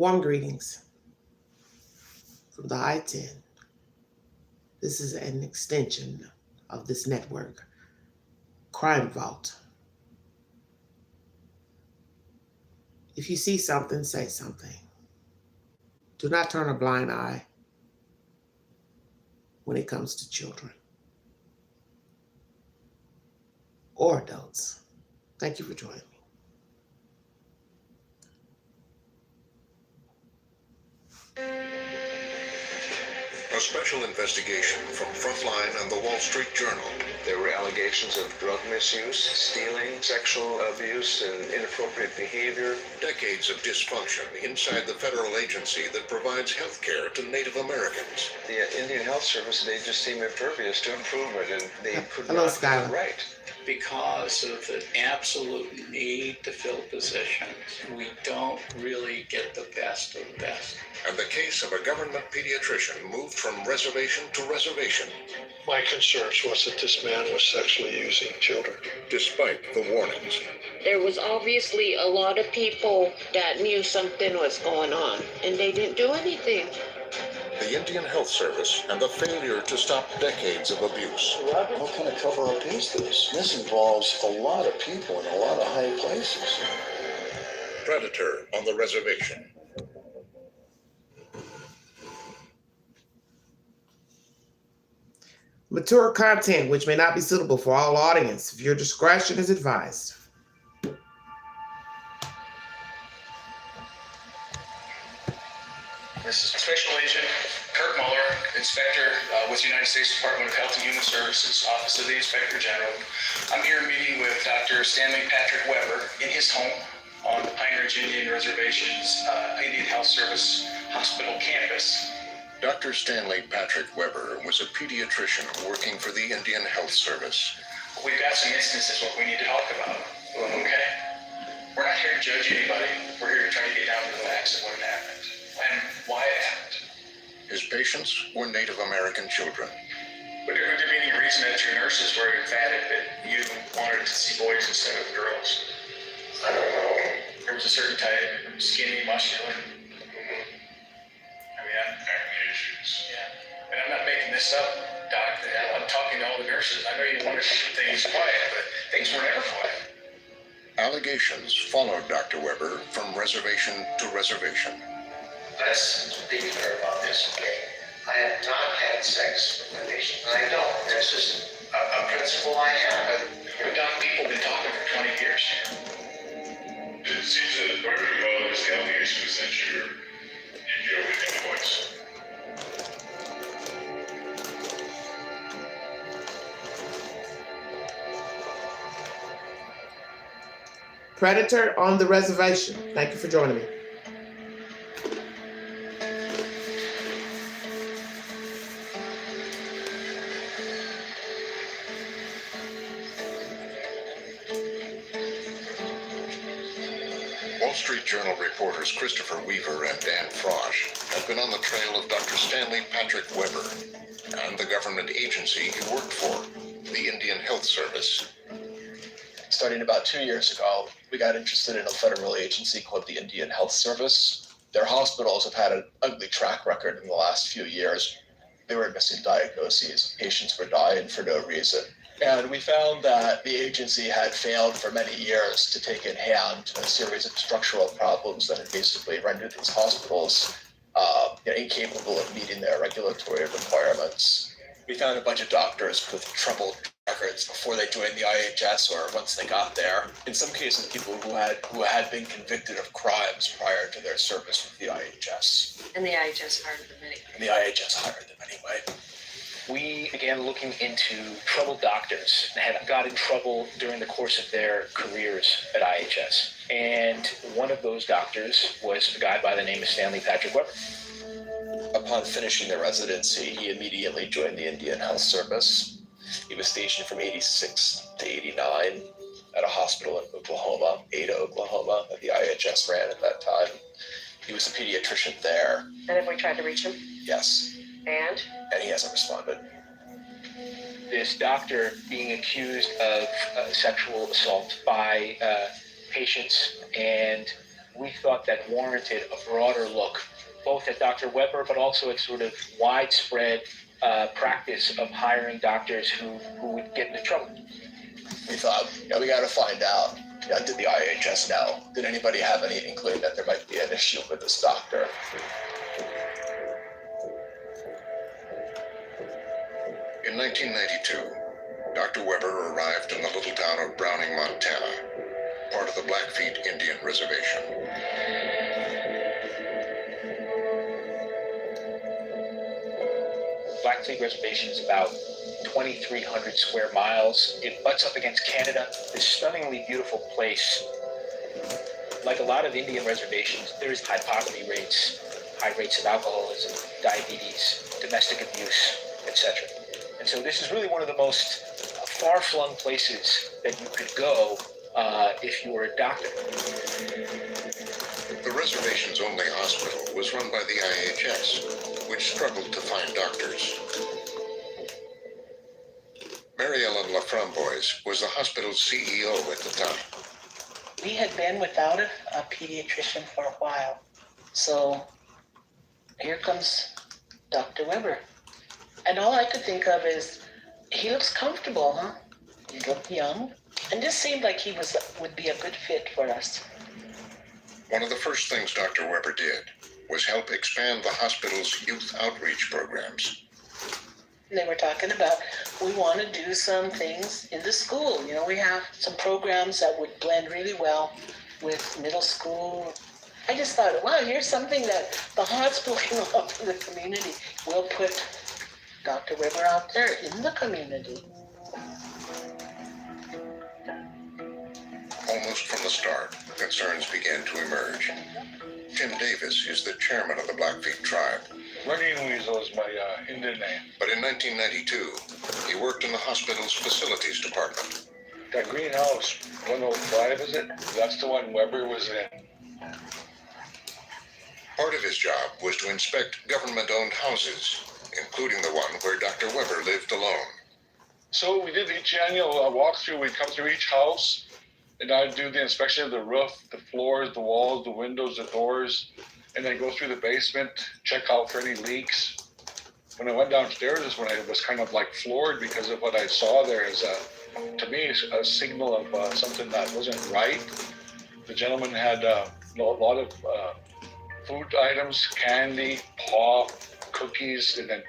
Warm greetings from the I-10. This is an extension of this network, Crime Vault. If you see something, say something. Do not turn a blind eye when it comes to children or adults. Thank you for joining me. A special investigation from Frontline and the Wall Street Journal. There were allegations of drug misuse, stealing, sexual abuse, and inappropriate behavior. Decades of dysfunction inside the federal agency that provides health care to Native Americans. The Indian Health Service, they just seem impervious to improvement, and they could Hello, not Skylar. get it right. Because of the absolute need to fill positions, we don't really get the best of the best. And the case of a government pediatrician moved from reservation to reservation. My concerns was that this man was sexually using children. Despite the warnings. There was obviously a lot of people that knew something was going on, and they didn't do anything. The Indian Health Service and the failure to stop decades of abuse. What kind of cover-up is this? This involves a lot of people in a lot of high places. Predator on the reservation. Mature content which may not be suitable for all audience. Your discretion is advised. This is Special Agent Kirk Muller, Inspector with the United States Department of Health and Human Services, Office of the Inspector General. I'm here meeting with Dr. Stanley Patrick Weber in his home on the Pine Ridge Indian Reservation's Indian Health Service Hospital campus. Dr. Stanley Patrick Weber was a pediatrician working for the Indian Health Service. We've got some instances what we need to talk about, okay? We're not here to judge anybody. We're here to try to get down to the facts of what happened and why it happened. His patients were Native American children. Would there be any reason that your nurses were emphatic that you wanted to see boys instead of girls? I don't know. There was a certain type, skinny, muscular. Yeah, and I'm not making this up, Doc. I'm talking to all the nurses. I know you want to keep things quiet, but things were never quiet. Allegations followed Dr. Weber from reservation to reservation. Let's be clear about this, okay? I have not had sex with my patient. I don't. That's just a principle I have. But Doc, people have been talking for 20 years. It seems that part of your is the allegation is that you're with the boys. Predator on the reservation. Thank you for joining me. Wall Street Journal reporters Christopher Weaver and Dan Frosch have been on the trail of Dr. Stanley Patrick Weber and the government agency he worked for, the Indian Health Service. Starting about 2 years ago, we got interested in a federal agency called the Indian Health Service. Their hospitals have had an ugly track record in the last few years. They were missing diagnoses. Patients were dying for no reason. And we found that the agency had failed for many years to take in hand a series of structural problems that had basically rendered these hospitals incapable of meeting their regulatory requirements. We found a bunch of doctors with troubled records before they joined the IHS or once they got there. In some cases, people who had been convicted of crimes prior to their service with the IHS. And the IHS hired them anyway. And the IHS hired them anyway. We began looking into troubled doctors that had got in trouble during the course of their careers at IHS. And one of those doctors was a guy by the name of Stanley Patrick Weber. Upon finishing their residency, he immediately joined the Indian Health Service. He was stationed from 86 to 89 at a hospital in Oklahoma, Ada, Oklahoma, that the IHS ran at that time. He was a pediatrician there. And have we tried to reach him? Yes. And he hasn't responded. This doctor being accused of sexual assault by patients and we thought that warranted a broader look, both at Dr. Weber, but also at sort of widespread practice of hiring doctors who would get into trouble. We thought, we got to find out. Did the IHS know? Did anybody have any inkling that there might be an issue with this doctor? In 1992, Dr. Weber arrived in the little town of Browning, Montana, part of the Blackfeet Indian Reservation. Blackfeet Reservation is about 2,300 square miles. It butts up against Canada. It's a stunningly beautiful place. Like a lot of Indian reservations, there is high poverty rates, high rates of alcoholism, diabetes, domestic abuse, etc. And so this is really one of the most far-flung places that you could go if you were a doctor. The reservation's only hospital was run by the IHS, which struggled to find doctors. Mary Ellen Laframboise was the hospital's CEO at the time. We had been without a pediatrician for a while. So here comes Dr. Weber. And all I could think of is, he looks comfortable, huh? He looked young. And this seemed like he would be a good fit for us. One of the first things Dr. Weber did was help expand the hospital's youth outreach programs. They were talking about, we want to do some things in the school. We have some programs that would blend really well with middle school. I just thought, wow, here's something that the hospital can offer the community. We'll put Dr. Weber out there in the community. Almost from the start, concerns began to emerge. Tim Davis is the chairman of the Blackfeet tribe. Running Weasel is my Indian name. But in 1992, he worked in the hospital's facilities department. That greenhouse, 105 is it? That's the one Weber was in. Part of his job was to inspect government-owned houses, including the one where Dr. Weber lived alone. So we did each annual walkthrough. We'd come through each house, and I'd do the inspection of the roof, the floors, the walls, the windows, the doors, and then go through the basement, check out for any leaks. When I went downstairs is when I was kind of like floored because of what I saw there as to me, a signal of something that wasn't right. The gentleman had a lot of food items, candy, pop, cookies, and then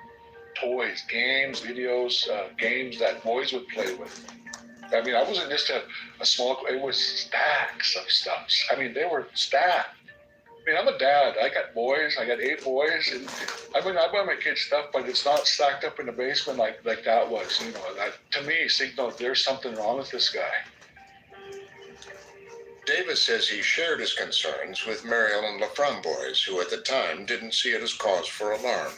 toys, games, videos, games that boys would play with. I mean, I wasn't just a small, it was stacks of stuff. I mean, they were stacked. I mean, I'm a dad. I got boys. I got 8 boys. And I mean, I buy my kids stuff, but it's not stacked up in the basement like that was. That to me signaled there's something wrong with this guy. Davis says he shared his concerns with Mary Ellen Laframboise, who at the time didn't see it as cause for alarm.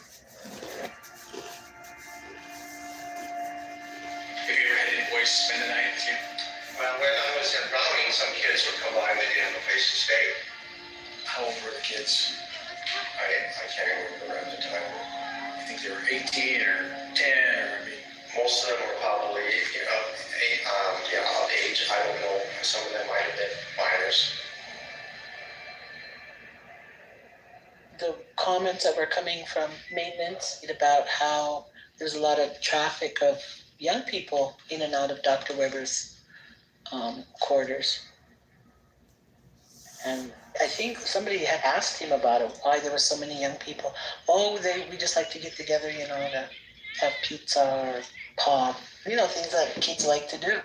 Have you ever had any boys spend the night with you? Well, when I was in Browning, some kids would come by and they didn't have a place to stay. How old were the kids? I can't remember at the time. You think they were 18 or 10 or maybe? Most of them were probably of age. I don't know. Some of them might have been minors. The comments that were coming from maintenance about how there's a lot of traffic of young people in and out of Dr. Weber's quarters. And I think somebody had asked him about it, why there were so many young people. Oh, we just like to get together, to have pizza or pop, things that kids like to do.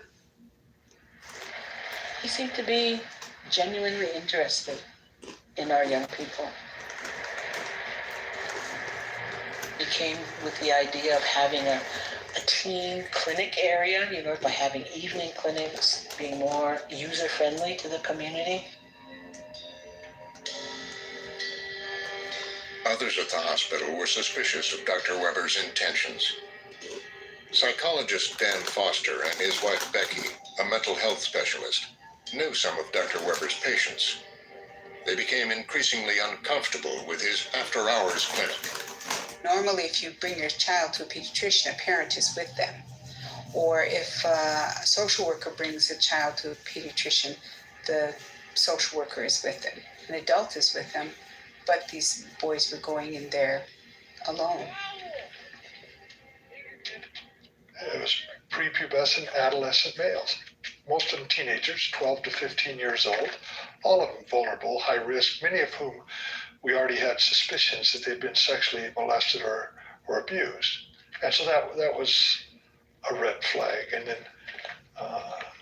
He seemed to be genuinely interested in our young people. He came with the idea of having a teen clinic area, by having evening clinics, being more user-friendly to the community. Others at the hospital were suspicious of Dr. Weber's intentions. Psychologist Dan Foster and his wife Becky, a mental health specialist, knew some of Dr. Weber's patients. They became increasingly uncomfortable with his after-hours clinic. Normally, if you bring your child to a pediatrician, a parent is with them. Or if a social worker brings a child to a pediatrician, the social worker is with them, an adult is with them, but these boys were going in there alone. It was prepubescent adolescent males, most of them teenagers, 12 to 15 years old, all of them vulnerable, high risk, many of whom we already had suspicions that they'd been sexually molested or abused. And so that was a red flag. And then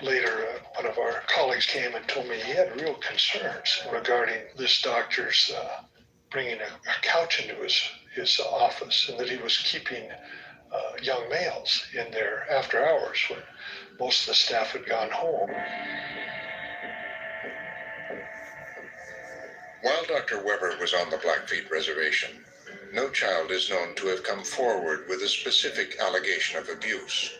later, one of our colleagues came and told me he had real concerns regarding this doctor's bringing a couch into his office, and that he was keeping young males in there after hours when most of the staff had gone home. While Dr. Weber was on the Blackfeet Reservation, no child is known to have come forward with a specific allegation of abuse.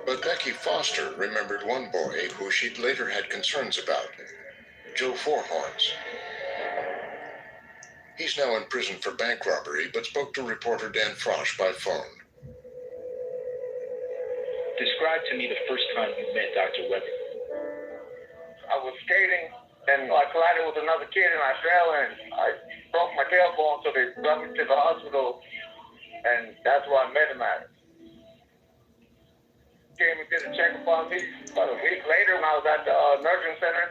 But Becky Foster remembered one boy who she'd later had concerns about, Joe Fourhorns. He's now in prison for bank robbery, but spoke to reporter Dan Frosch by phone. Describe to me the first time you met Dr. Weber. I was skating and I collided with another kid and I fell and I broke my tailbone, so they brought me to the hospital, and that's where I met him at. Came and did a checkup on me about a week later when I was at the nursing center.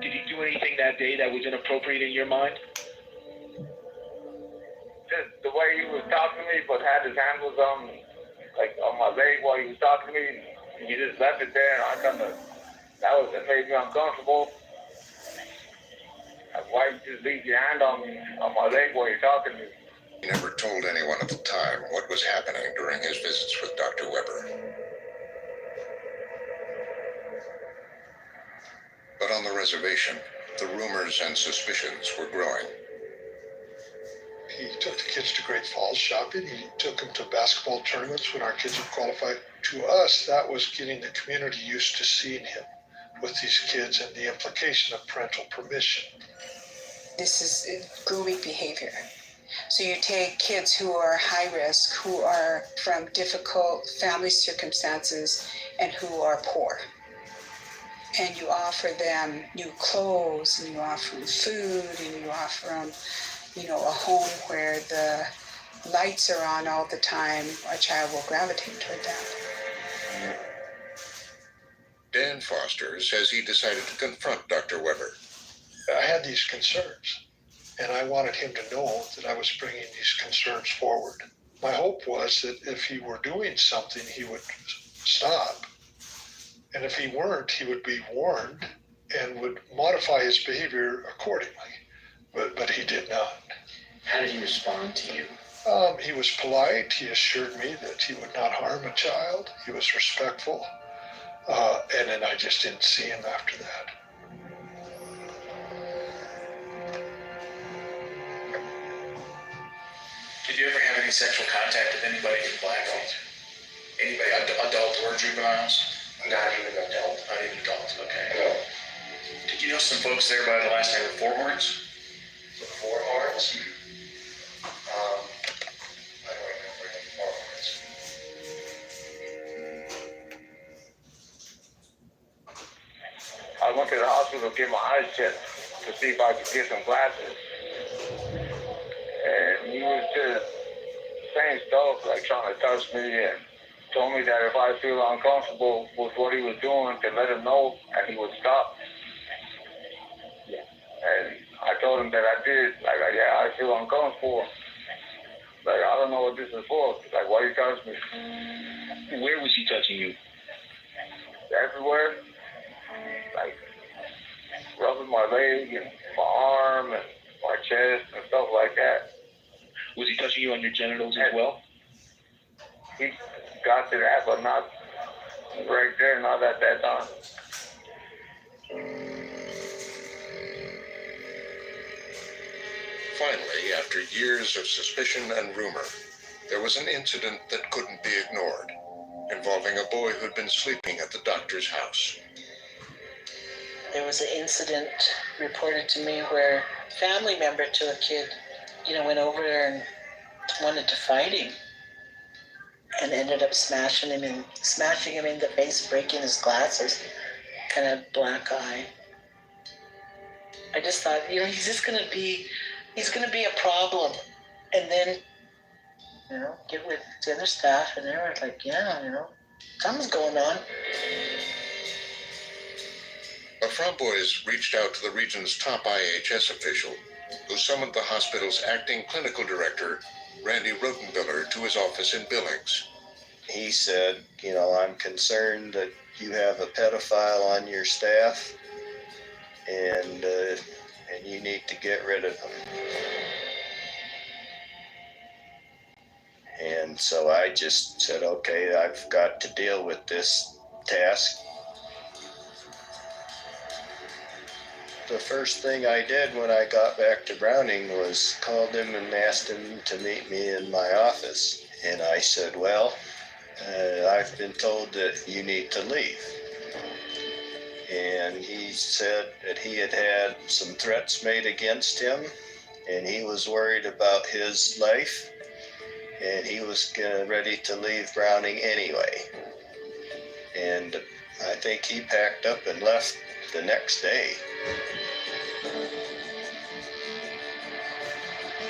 Did he do anything that day that was inappropriate in your mind? Just the way he was talking to me, but had his hand was on my leg while he was talking to me. He just left it there, and it made me uncomfortable. Like, why you just leave your hand on my leg while you're talking to me? He never told anyone at the time what was happening during his visits with Dr. Weber. But on the reservation, the rumors and suspicions were growing. He took the kids to Great Falls shopping. He took them to basketball tournaments when our kids would qualify. To us, that was getting the community used to seeing him with these kids and the implication of parental permission. This is grooming behavior. So you take kids who are high risk, who are from difficult family circumstances, and who are poor. And you offer them new clothes, and you offer them food, and you offer them, a home where the lights are on all the time. A child will gravitate toward that. Dan Foster says he decided to confront Dr. Weber. I had these concerns, and I wanted him to know that I was bringing these concerns forward. My hope was that if he were doing something, he would stop. And if he weren't, he would be warned and would modify his behavior accordingly. But he did not. How did he respond to you? He was polite. He assured me that he would not harm a child. He was respectful. And then I just didn't see him after that. Did you ever have any sexual contact with anybody in Blackfeet? Anybody, adult or juveniles? Not even adult. Not even adults, okay. No. Did you know some folks there by the last name of Fourhorns? The Fourhorns? I don't remember any Fourhorns. I went to the hospital to get my eyes checked to see if I could get some glasses. And he was just saying stuff like trying to touch me and told me that if I feel uncomfortable with what he was doing, to let him know and he would stop. And I told him that I did. I feel uncomfortable. I don't know what this is for. Why you touch me? Where was he touching you? Everywhere. Rubbing my leg and my arm and my chest and stuff like that. Was he touching you on your genitals as well? He got to that, but not right there, not at that time. Finally, after years of suspicion and rumor, there was an incident that couldn't be ignored, involving a boy who'd been sleeping at the doctor's house. There was an incident reported to me where a family member to a kid, went over there and wanted to fight him and ended up smashing him in the face, breaking his glasses. kind of black eye. I just thought, he's going to be a problem. And then, get with the other staff, and they were like, yeah, something's going on. The Framboys reached out to the region's top IHS official, who summoned the hospital's acting clinical director, Randy Rotenbiller, to his office in Billings. He said, I'm concerned that you have a pedophile on your staff, and you need to get rid of him. And so I just said, okay, I've got to deal with this task. The first thing I did when I got back to Browning was called him and asked him to meet me in my office. And I said, well, I've been told that you need to leave. And he said that he had had some threats made against him, and he was worried about his life, and he was ready to leave Browning anyway. And I think he packed up and left the next day.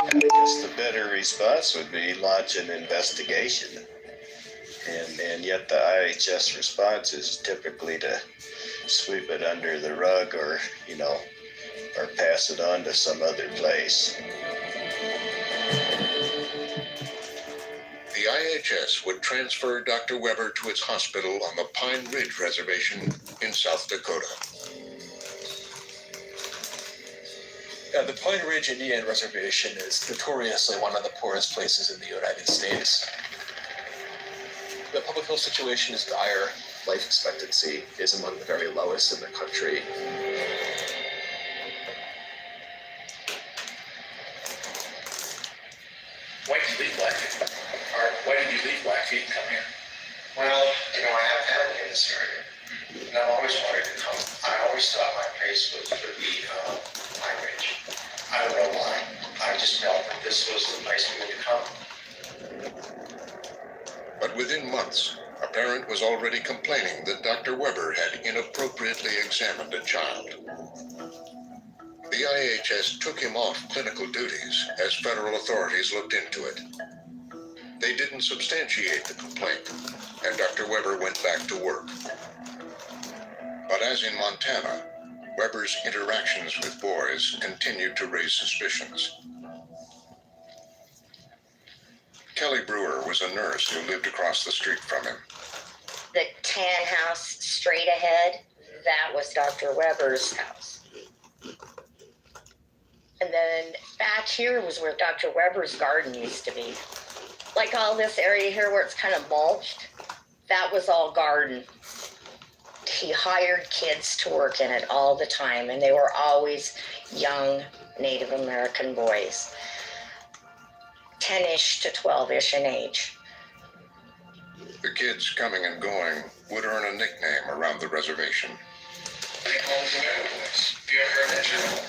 I guess the better response would be launch an investigation. And yet the IHS response is typically to sweep it under the rug or pass it on to some other place. The IHS would transfer Dr. Weber to its hospital on the Pine Ridge Reservation in South Dakota. The Pine Ridge Indian Reservation is notoriously one of the poorest places in the United States. The public health situation is dire. Life expectancy is among the very lowest in the country. Why did you leave Blackfeet? Or why did you leave Blackfeet and come here? Well, I have family in this area, and I've always wanted to come. I always thought my place would be Pine Ridge. I don't know why. I just felt that this was the place for me to come. But within months, a parent was already complaining that Dr. Weber had inappropriately examined a child. The IHS took him off clinical duties as federal authorities looked into it. They didn't substantiate the complaint, and Dr. Weber went back to work. But as in Montana, Weber's interactions with boys continued to raise suspicions. Kelly Brewer was a nurse who lived across the street from him. The tan house straight ahead, that was Dr. Weber's house. And then back here was where Dr. Weber's garden used to be. Like all this area here where it's kind of mulched, that was all garden. He hired kids to work in it all the time, and they were always young Native American boys, 10-ish to 12-ish in age. The kids coming and going would earn a nickname around the reservation. They call them the Weber Boys. Have you ever heard that term?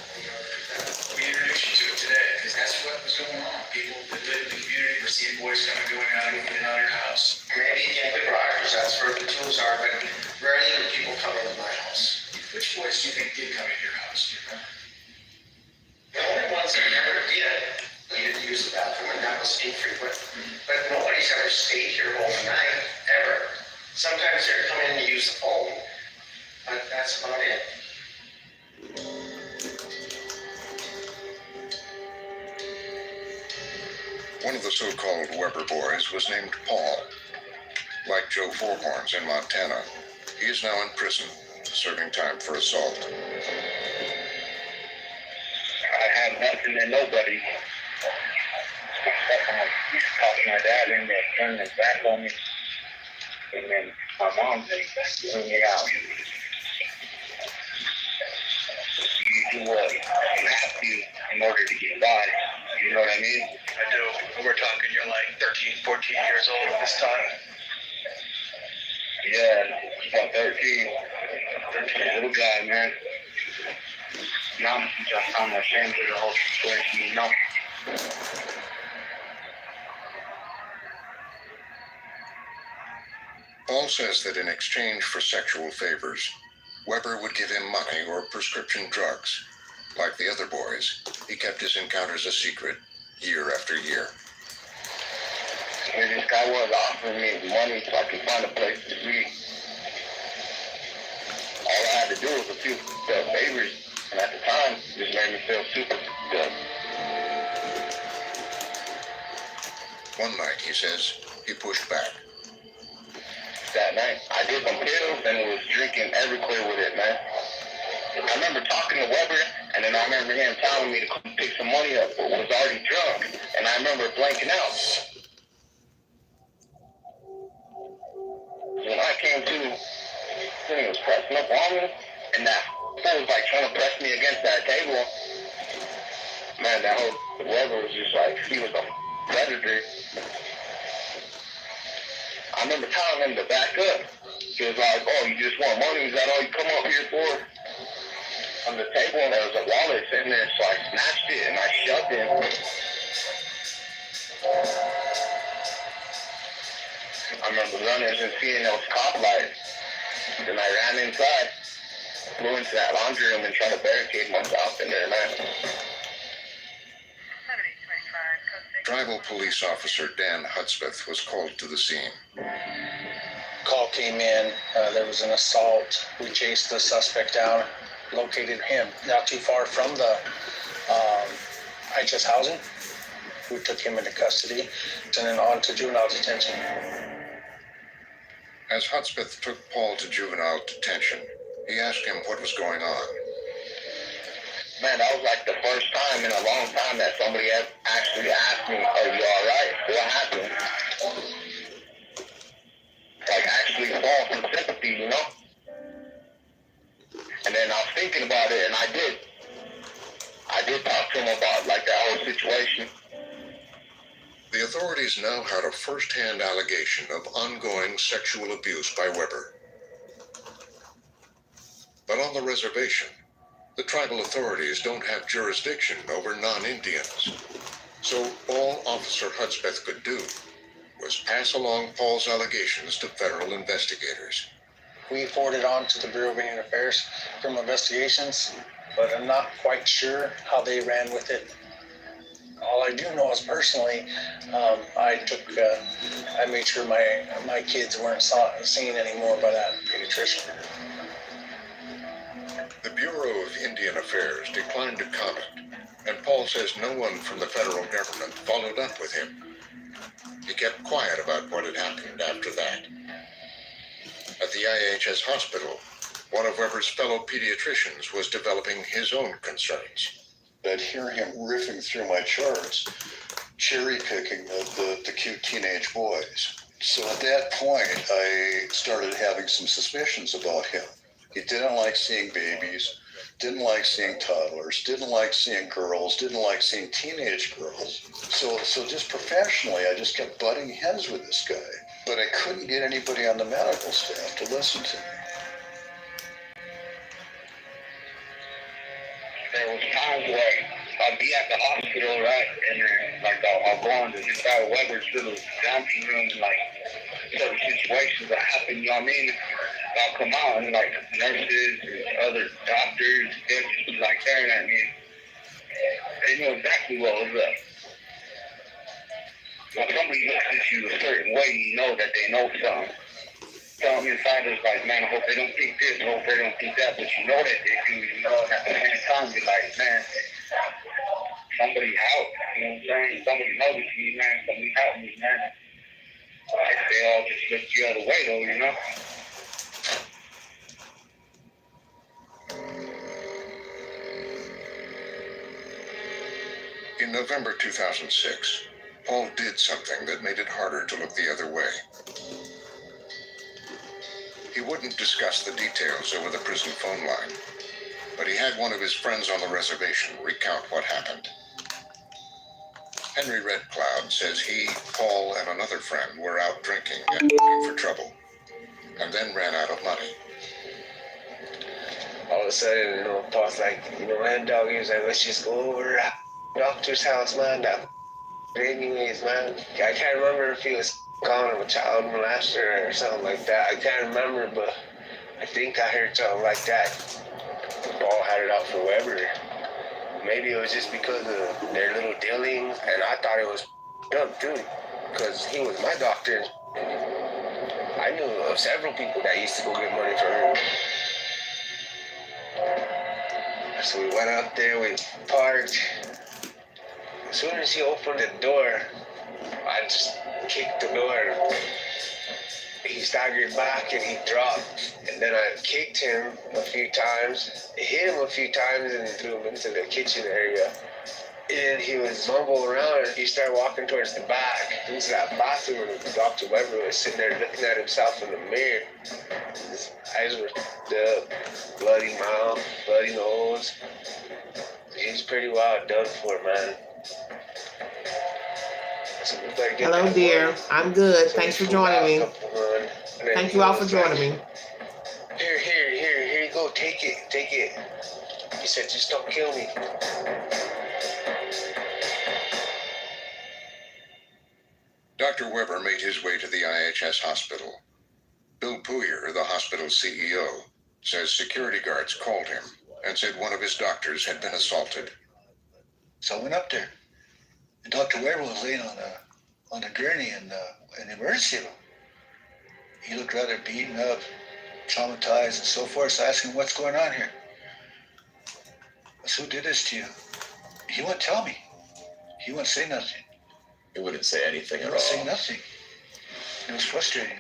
We introduced you to it today because that's what was going on. People that live in the community were seeing boys coming, going out, in and out of your house. Maybe in the garage, that's where the tools are, but rarely do people come into my house. Which boys do you think did come into your house? Do you remember? The only ones that never did needed to use the bathroom, and that was infrequent. But nobody's ever stayed here overnight, ever. Sometimes they're coming in to use the phone, but that's about it. One of the so-called Weber boys was named Paul. Like Joe Fourhorns in Montana, he is now in prison, serving time for assault. I had nothing and nobody. I talked my dad into turning his back on me, and then my mom threw me out. You do what you have to in order to get by. You know what I mean? I do. We're talking you're like 13, 14 years old at this time. Yeah, about 13. Little guy, man. Now I'm ashamed of the whole situation, you know. Paul says that in exchange for sexual favors, Weber would give him money or prescription drugs. Like the other boys, he kept his encounters a secret year after year. And this guy was offering me money so I could find a place to be. All I had to do was a few favors, and at the time, this made me feel super good. One night, he says, he pushed back. That night, I did some pills and was drinking Everclear with it, man. I remember talking to Weber, and then I remember him telling me to come pick some money up, but was already drunk, and I remember blanking out. When I came to, he was pressing up on me, and that fool was like trying to press me against that table. Man, that whole Weber was just like, he was a predator. I remember telling him to back up. He was like, oh, you just want money? Is that all you come up here for? On the table, and there was a wallet sitting there, so I snatched it and I shoved it. I remember running and seeing those cop lights. Then I ran inside, flew into that laundry room and tried to barricade myself in there, man. Tribal police officer Dan Hudspeth was called to the scene. Call came in, there was an assault. We chased the suspect down, located him not too far from the IHS housing. We took him into custody and then on to juvenile detention. As Hudspeth took Paul to juvenile detention, he asked him what was going on. Man, that was like the first time in a long time that somebody had actually asked me, are you all right? What happened? Like actually fall from sympathy, you know? And then I was thinking about it, and I did talk to him about like that whole situation. The authorities now had a first-hand allegation of ongoing sexual abuse by Weber. But on the reservation, the tribal authorities don't have jurisdiction over non-Indians. So all Officer Hudspeth could do was pass along Paul's allegations to federal investigators. We forwarded on to the Bureau of Indian Affairs Criminal Investigations, but I'm not quite sure how they ran with it. All I do know is personally, I made sure my kids weren't seen anymore by that pediatrician. The Bureau of Indian Affairs declined to comment, and Paul says no one from the federal government followed up with him. He kept quiet about what had happened after that. At the IHS hospital, one of Weber's fellow pediatricians was developing his own concerns. I'd hear him riffing through my charts, cherry-picking the cute teenage boys. So at that point, I started having some suspicions about him. He didn't like seeing babies, didn't like seeing toddlers, didn't like seeing girls, didn't like seeing teenage girls. So just professionally, I just kept butting heads with this guy. But I couldn't get anybody on the medical staff to listen to me. There was times where I'd be at the hospital, right, and then like I'll go into this guy Weber's little dancing room, and like certain situations that happen, you know what I mean? I'll come out and like nurses and other doctors, they're just like staring at me. They know exactly what was up. When somebody looks at you a certain way, you know that they know something. Some insiders like, man, I hope they don't think this, I hope they don't think that, but you know that they do, you know, and at the same time, you're like, man, somebody help, you know what I'm saying? Somebody notice me, man, somebody help me, man. They all just look the other way, though, you know? In November 2006, Paul did something that made it harder to look the other way. He wouldn't discuss the details over the prison phone line, but he had one of his friends on the reservation recount what happened. Henry Red Cloud says he, Paul, and another friend were out drinking and looking for trouble, and then ran out of money. All of a sudden, Paul's like, man, dog, he was like, let's just go over to the doctor's house, man. That anyways, man. I can't remember if he was calling him a child molester or something like that. I can't remember, but I think I heard something like that. Paul had it out for Weber. Maybe it was just because of their little dealing, and I thought it was up too, because he was my doctor. I knew of several people that used to go get money from him. So we went out there, we parked. As soon as he opened the door, I just kicked the door. He staggered back and he dropped. And then I kicked him a few times, hit him a few times, and threw him into the kitchen area. And he was mumbling around, and he started walking towards the back, into that bathroom, and Dr. Weber was sitting there looking at himself in the mirror. His eyes were up, bloody mouth, bloody nose. He's pretty well done for, man. So we better get Hello, that dear. money. I'm good. So Thanks we for pulled joining out me. a couple hundred, and then Thank he you all for was like, joining me. Here you go, take it. He said, just don't kill me. Dr. Weber made his way to the IHS hospital. Bill Puyer, the hospital's CEO, says security guards called him and said one of his doctors had been assaulted. So I went up there, and Dr. Weber was laying on a gurney in the emergency room. He looked rather beaten up, traumatized, and so forth. So I asked him, "What's going on here?" I said, "Who did this to you?" He wouldn't tell me. He wouldn't say nothing. He wouldn't say anything He at wouldn't all. say nothing. It was frustrating.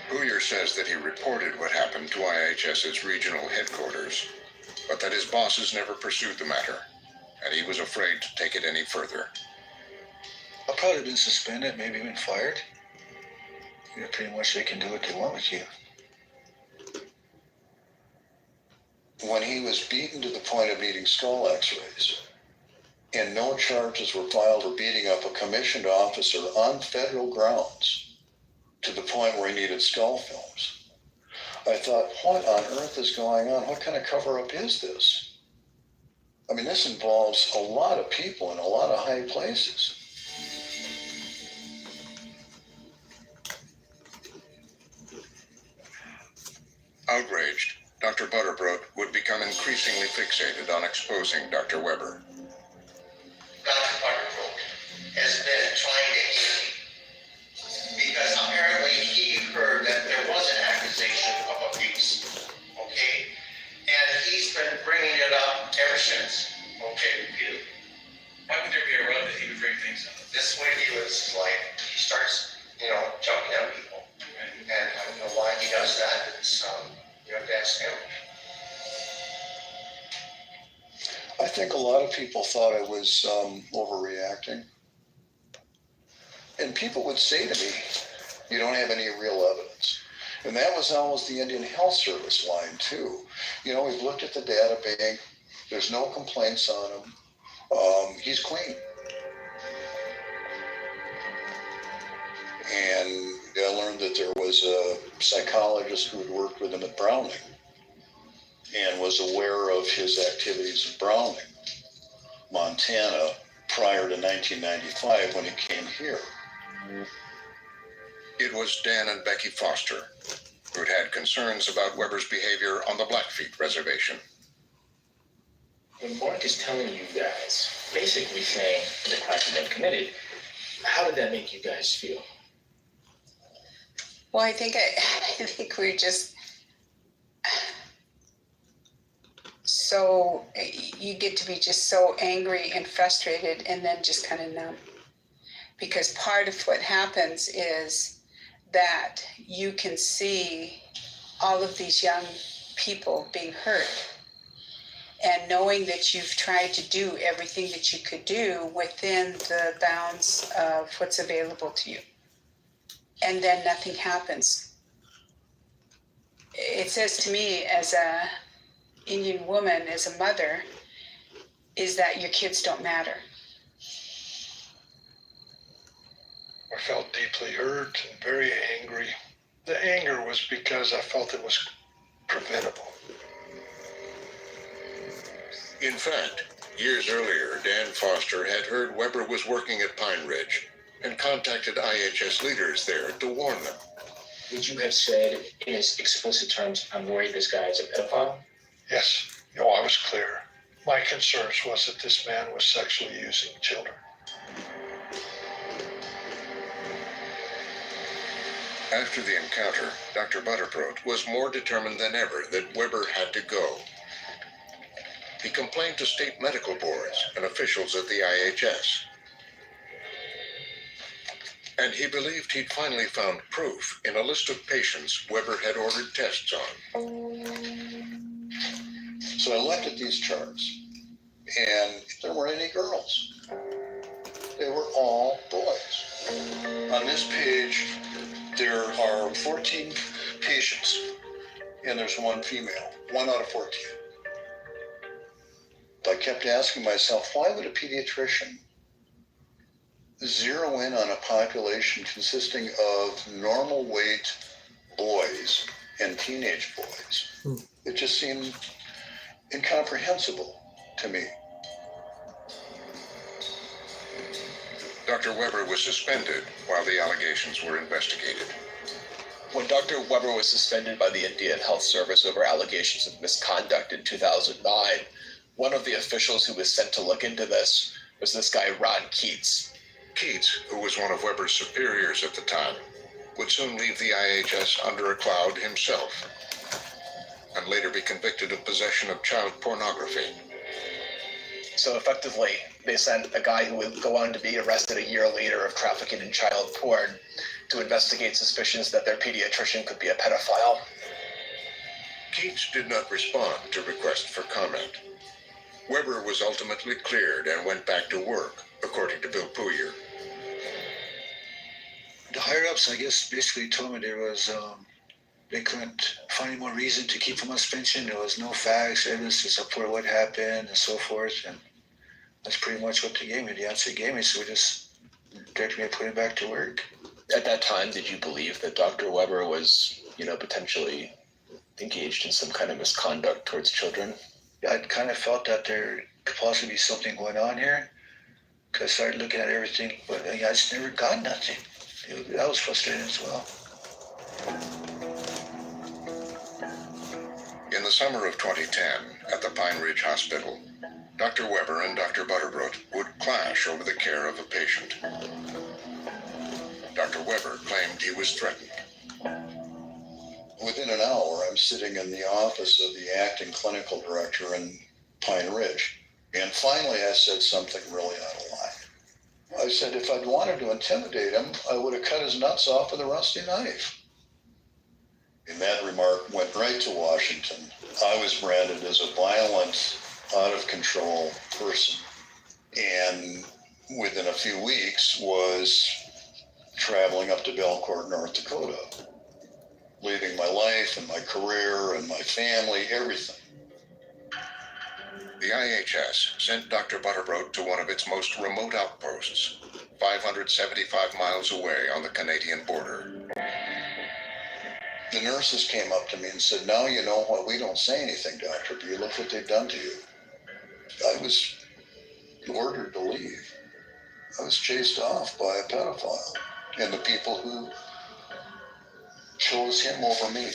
Puyer says that he reported what happened to IHS's regional headquarters, but that his bosses never pursued the matter, and he was afraid to take it any further. I've probably been suspended, maybe even fired. You know, pretty much they can do what they want with you. When he was beaten to the point of needing skull x-rays, and no charges were filed for beating up a commissioned officer on federal grounds, to the point where he needed skull films, I thought, what on earth is going on? What kind of cover-up is this? I mean, this involves a lot of people in a lot of high places. Outraged, Dr. Butterbrot would become increasingly fixated on exposing Dr. Weber. Dr. Butterfield has been trying to hit me because apparently he heard that there was an accusation of abuse, okay? And he's been bringing it up ever since, okay, repeatedly. Why would there be a rub that he would bring things up? This way he was like, he starts, jumping at people. And I don't know why he does that. It's, you have to ask him. I think a lot of people thought I was overreacting. And people would say to me, "You don't have any real evidence." And that was almost the Indian Health Service line too. We've looked at the data bank. There's no complaints on him. He's clean. And I learned that there was a psychologist who had worked with him at Browning and was aware of his activities in Browning, Montana, prior to 1995 when he came here. It was Dan and Becky Foster, who'd had concerns about Weber's behavior on the Blackfeet Reservation. When Mark is telling you guys, basically saying the crime had been committed, how did that make you guys feel? Well, I think we're just so, you get to be just so angry and frustrated and then just kind of numb. Because part of what happens is that you can see all of these young people being hurt. And knowing that you've tried to do everything that you could do within the bounds of what's available to you. And then nothing happens. It says to me as a Indian woman, as a mother, is that your kids don't matter. I felt deeply hurt and very angry. The anger was because I felt it was preventable. In fact, years earlier, Dan Foster had heard Weber was working at Pine Ridge and contacted IHS leaders there to warn them. would you have said in as explicit terms, I'm worried this guy is a pedophile? Yes. No, I was clear. My concerns was that this man was sexually using children. After the encounter, Dr. Butterbrot was more determined than ever that Weber had to go. He complained to state medical boards and officials at the IHS. And he believed he'd finally found proof in a list of patients Weber had ordered tests on. So I looked at these charts, and there weren't any girls. They were all boys. On this page, there are 14 patients, and there's one female, 1 out of 14. I kept asking myself, why would a pediatrician zero in on a population consisting of normal weight boys and teenage boys? It just seemed incomprehensible to me. Dr. Weber was suspended while the allegations were investigated. When Dr. Weber was suspended by the Indian Health Service over allegations of misconduct in 2009, one of the officials who was sent to look into this was this guy, Ron Keats. Keats, who was one of Weber's superiors at the time, would soon leave the IHS under a cloud himself, and later be convicted of possession of child pornography. So effectively, they sent a guy who would go on to be arrested a year later of trafficking in child porn to investigate suspicions that their pediatrician could be a pedophile. Keats did not respond to requests for comment. Weber was ultimately cleared and went back to work, according to Bill Pooyer. The higher-ups, I guess, basically told me there was, they couldn't find any more reason to keep him on suspension. There was no facts, evidence to support what happened, and so forth. And that's pretty much what they gave me, the answer they gave me. So we just directed me to put him back to work. At that time, did you believe that Dr. Weber was, potentially engaged in some kind of misconduct towards children? Yeah, I kind of felt that there could possibly be something going on here. Because I started looking at everything, but I just never got nothing. That was frustrating as well. In the summer of 2010, at the Pine Ridge Hospital, Dr. Weber and Dr. Butterbrot would clash over the care of a patient. Dr. Weber claimed he was threatened. Within an hour, I'm sitting in the office of the acting clinical director in Pine Ridge. And finally, I said something really out of line. I said, if I'd wanted to intimidate him, I would have cut his nuts off with a rusty knife. And that remark went right to Washington. I was branded as a violent, out of control person. And within a few weeks was traveling up to Belcourt, North Dakota, leaving my life and my career and my family, everything. The IHS sent Dr. Butterbrot to one of its most remote outposts, 575 miles away on the Canadian border. The nurses came up to me and said, now you know what, we don't say anything, doctor, but you look what they've done to you. I was ordered to leave. I was chased off by a pedophile and the people who chose him over me.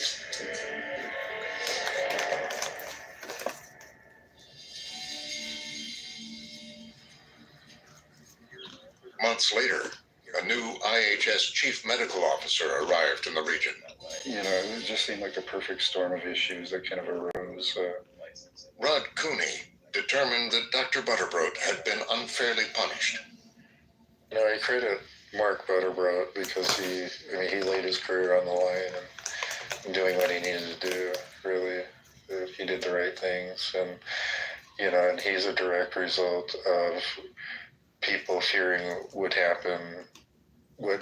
Months later, a new IHS chief medical officer arrived in the region. It just seemed like the perfect storm of issues that kind of arose. Rod Cooney determined that Dr. Butterbrot had been unfairly punished. I credit Mark Butterbrot because he laid his career on the line and doing what he needed to do, really. He did the right things, and he's a direct result of people fearing what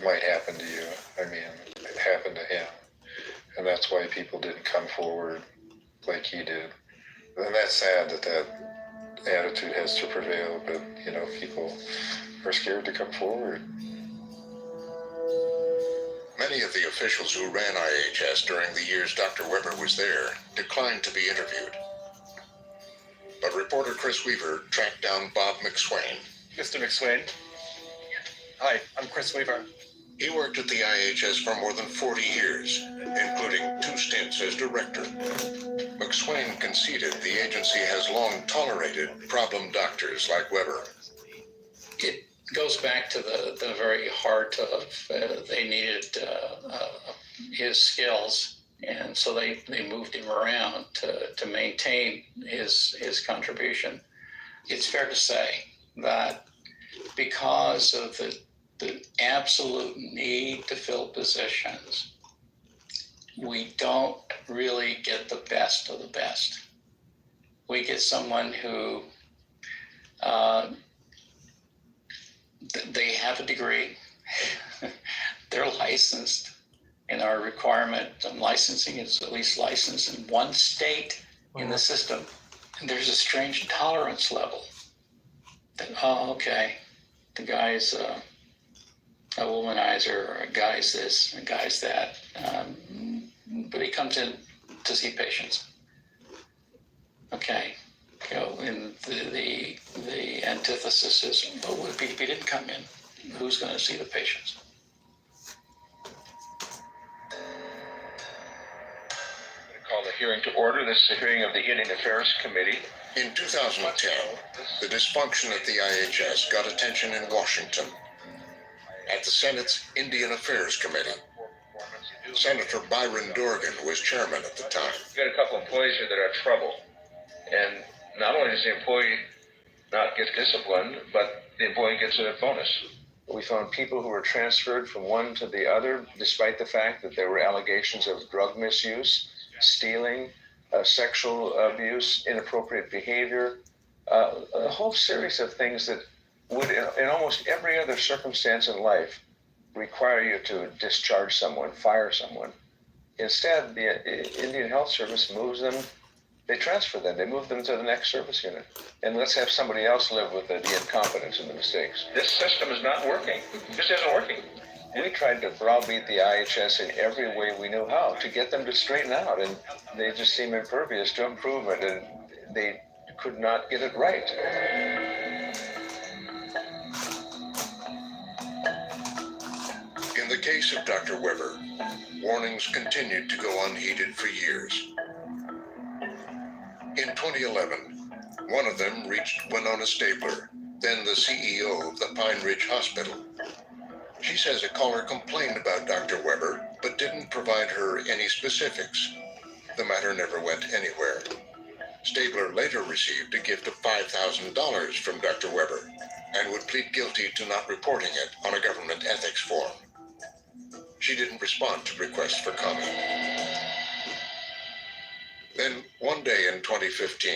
might happen to you. It happened to him. And that's why people didn't come forward like he did. And that's sad that attitude has to prevail, but, people are scared to come forward. Many of the officials who ran IHS during the years Dr. Weber was there declined to be interviewed. But reporter Chris Weaver tracked down Bob McSwain. Mr. McSwain. Hi, I'm Chris Weaver. He worked at the IHS for more than 40 years, including 2 stints as director. McSwain conceded the agency has long tolerated problem doctors like Weber. It goes back to the very heart of they needed his skills, and so they moved him around to maintain his contribution. It's fair to say that because of the absolute need to fill positions, we don't really get the best of the best. We get someone who they have a degree, they're licensed, and our requirement on licensing is at least licensed in one state in the system. And there's a strange tolerance level that, oh, okay, the guy's a womanizer, or a guy's this, and a guy's that. But he comes in to see patients. Okay. And the antithesis is, well, if he didn't come in, who's going to see the patients? Call the hearing to order. This is a hearing of the Indian Affairs Committee. In 2010, the dysfunction at the IHS got attention in Washington at the Senate's Indian Affairs Committee. Senator Byron Dorgan was chairman at the time. We've got a couple employees here that are in trouble, and not only does the employee not get disciplined, but the employee gets a bonus. We found people who were transferred from one to the other, despite the fact that there were allegations of drug misuse, stealing, sexual abuse, inappropriate behavior, a whole series of things that would, in almost every other circumstance in life, require you to discharge someone, fire someone. Instead, the Indian Health Service moves them. They transfer them. They move them to the next service unit. And let's have somebody else live with the incompetence and the mistakes. This system is not working. This isn't working. We tried to browbeat the IHS in every way we knew how to get them to straighten out, and they just seem impervious to improvement, and they could not get it right. In the case of Dr. Weber, warnings continued to go unheeded for years. In 2011, one of them reached Winona Stabler, then the CEO of the Pine Ridge Hospital. She says a caller complained about Dr. Weber, but didn't provide her any specifics. The matter never went anywhere. Stabler later received a gift of $5,000 from Dr. Weber and would plead guilty to not reporting it on a government ethics form. She didn't respond to requests for comment. Then, one day in 2015,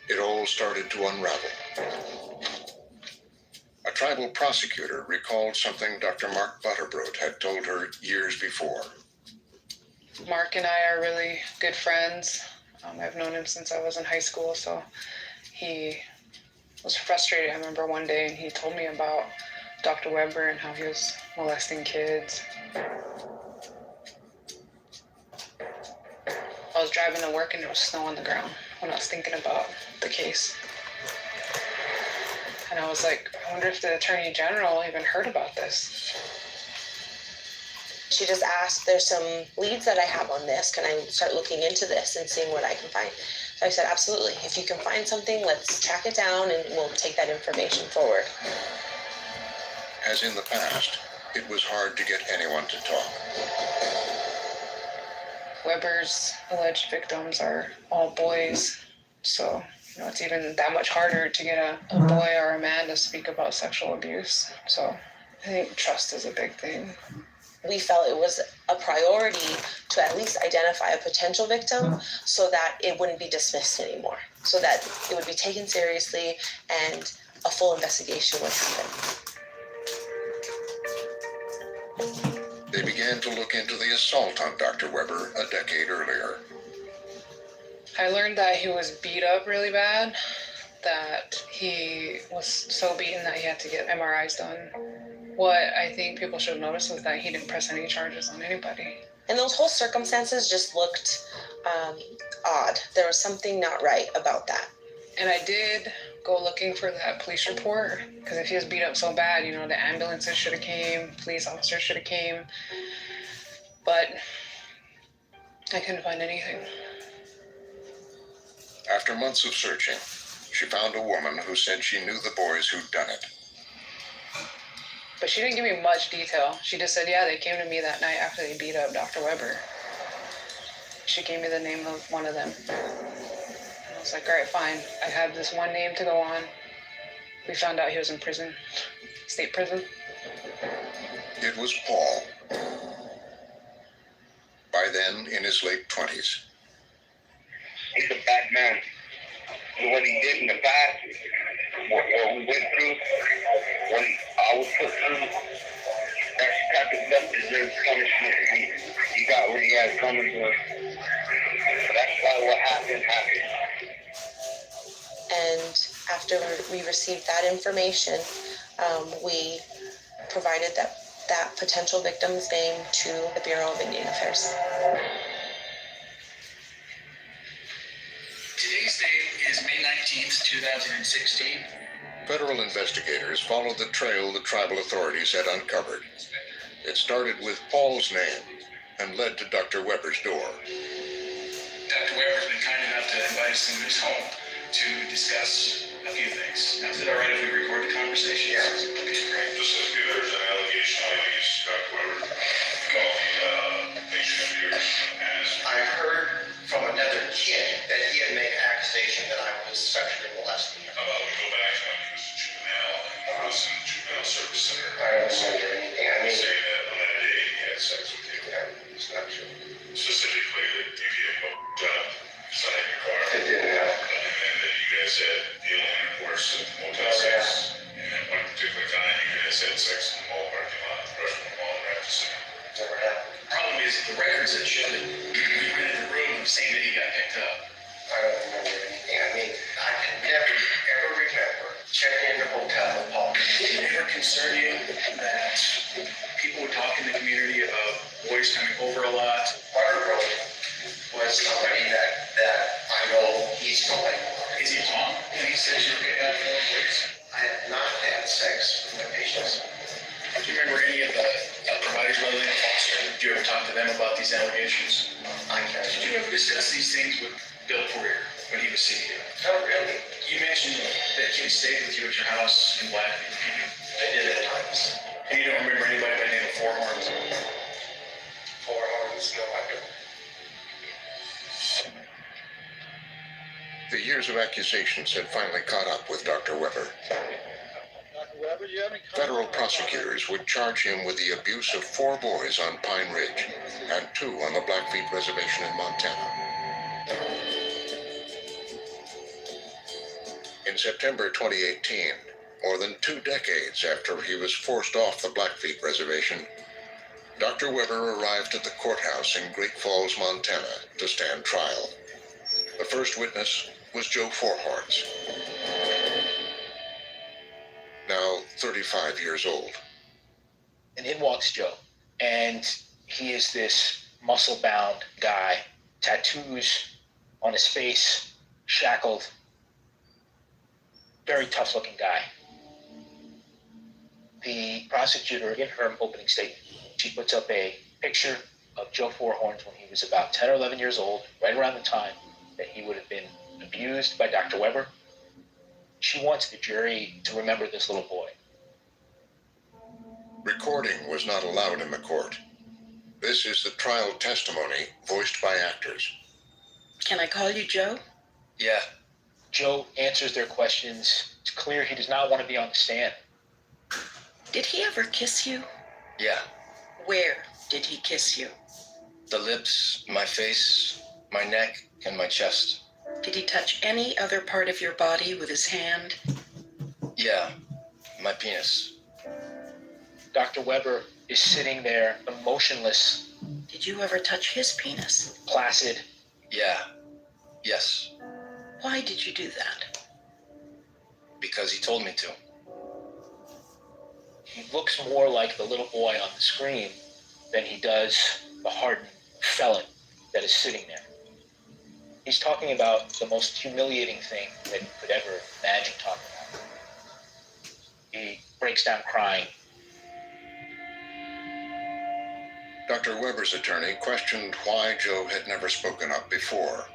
it all started to unravel. A tribal prosecutor recalled something Dr. Mark Butterbrot had told her years before. Mark and I are really good friends. I've known him since I was in high school, so he was frustrated. I remember one day and he told me about Dr. Weber and how he was molesting kids. I was driving to work and there was snow on the ground when I was thinking about the case. And I was like, I wonder if the Attorney General even heard about this. She just asked, there's some leads that I have on this. Can I start looking into this and seeing what I can find? So I said, absolutely. If you can find something, let's track it down and we'll take that information forward. As in the past, it was hard to get anyone to talk. Weber's alleged victims are all boys, so it's even that much harder to get a boy or a man to speak about sexual abuse. So I think trust is a big thing. We felt it was a priority to at least identify a potential victim so that it wouldn't be dismissed anymore, so that it would be taken seriously and a full investigation would happen. They began to look into the assault on Dr. Weber a decade earlier. I learned that he was beat up really bad, that he was so beaten that he had to get MRIs done. What I think people should notice was that he didn't press any charges on anybody. And those whole circumstances just looked odd. There was something not right about that. And I did go looking for that police report, because if he was beat up so bad, you know, the ambulances should have came, police officers should have came, but I couldn't find anything. After months of searching, she found a woman who said she knew the boys who'd done it. But she didn't give me much detail. She just said, yeah, they came to me that night after they beat up Dr. Weber. She gave me the name of one of them. I was like, all right, fine. I have this one name to go on. We found out he was in prison, state prison. It was Paul. By then, in his late 20s. He's a bad man. And what he did in the past, what we went through, what I was put through, that type of stuff deserves punishment. He got what he had coming to him. So that's why what happened. And after we received that information, we provided that potential victim's name to the Bureau of Indian Affairs. Today's date is May 19th, 2016. Federal investigators followed the trail the tribal authorities had uncovered. It started with Paul's name and led to Dr. Weber's door. Dr. Weber's been kind enough to invite us into his home to discuss a few things. Now, is it all right if we record the conversation? Yes. Okay, great. Just as there's an allegation against Dr. Weber called the patient of yours as I heard from another kid that he had made an accusation that I was sexually molesting him. we go back to when he was a juvenile and he was in the juvenile service center. I don't remember anything. I mean, Say that on that day he had sex with you. it's not true. Specifically that you get hooked up inside your car. It didn't happen. And then you guys had dealing intercourse at motel sex. And one particular time you guys had sex in the mall parking lot, Rushmore Mall, Raptor Center. Never happened. Problem is, the records that show that we rented the room the same day he got picked up. I don't remember anything. I mean, I can never, ever remember checking in the hotel with Paul. Did it ever concern you that people would talk in the community about boys coming over a lot? Water was somebody that I know he's going. Is he Tom? And he says you're getting out of the boys? I have not had sex with my patients. Do you remember any of the providers rather than foster? Did you ever talk to them about these allegations? I can't. Did you ever discuss these things with Bill Poirier when he was seeing you? Not really. You mentioned that kids stayed with you at your house in Blackfeet. They did at times. And you don't remember anybody by the name of Four Horns? Four Horns, no, I don't. The years of accusations had finally caught up with Dr. Weber. Federal prosecutors would charge him with the abuse of 4 boys on Pine Ridge and 2 on the Blackfeet Reservation in Montana. In September 2018, more than 2 decades after he was forced off the Blackfeet Reservation, Dr. Weber arrived at the courthouse in Great Falls, Montana, to stand trial. The first witness was Joe Forehorns, now 35 years old. And in walks Joe, and he is this muscle-bound guy, tattoos on his face, shackled, very tough-looking guy. The prosecutor, in her opening statement, she puts up a picture of Joe Forehorns when he was about 10 or 11 years old, right around the time that he would have been abused by Dr. Weber. She wants the jury to remember this little boy. Recording was not allowed in the court. This is the trial testimony voiced by actors. Can I call you Joe? Yeah. Joe answers their questions. It's clear he does not want to be on the stand. Did he ever kiss you? Yeah. Where did he kiss you? The lips, my face, my neck, and my chest. Did he touch any other part of your body with his hand? Yeah. My penis. Dr. Weber is sitting there, emotionless. Did you ever touch his penis? Placid. Yeah. Yes. Why did you do that? Because he told me to. He looks more like the little boy on the screen than he does the hardened felon that is sitting there. He's talking about the most humiliating thing that you could ever imagine talking about. He breaks down crying. Dr. Weber's attorney questioned why Joe had never spoken up before.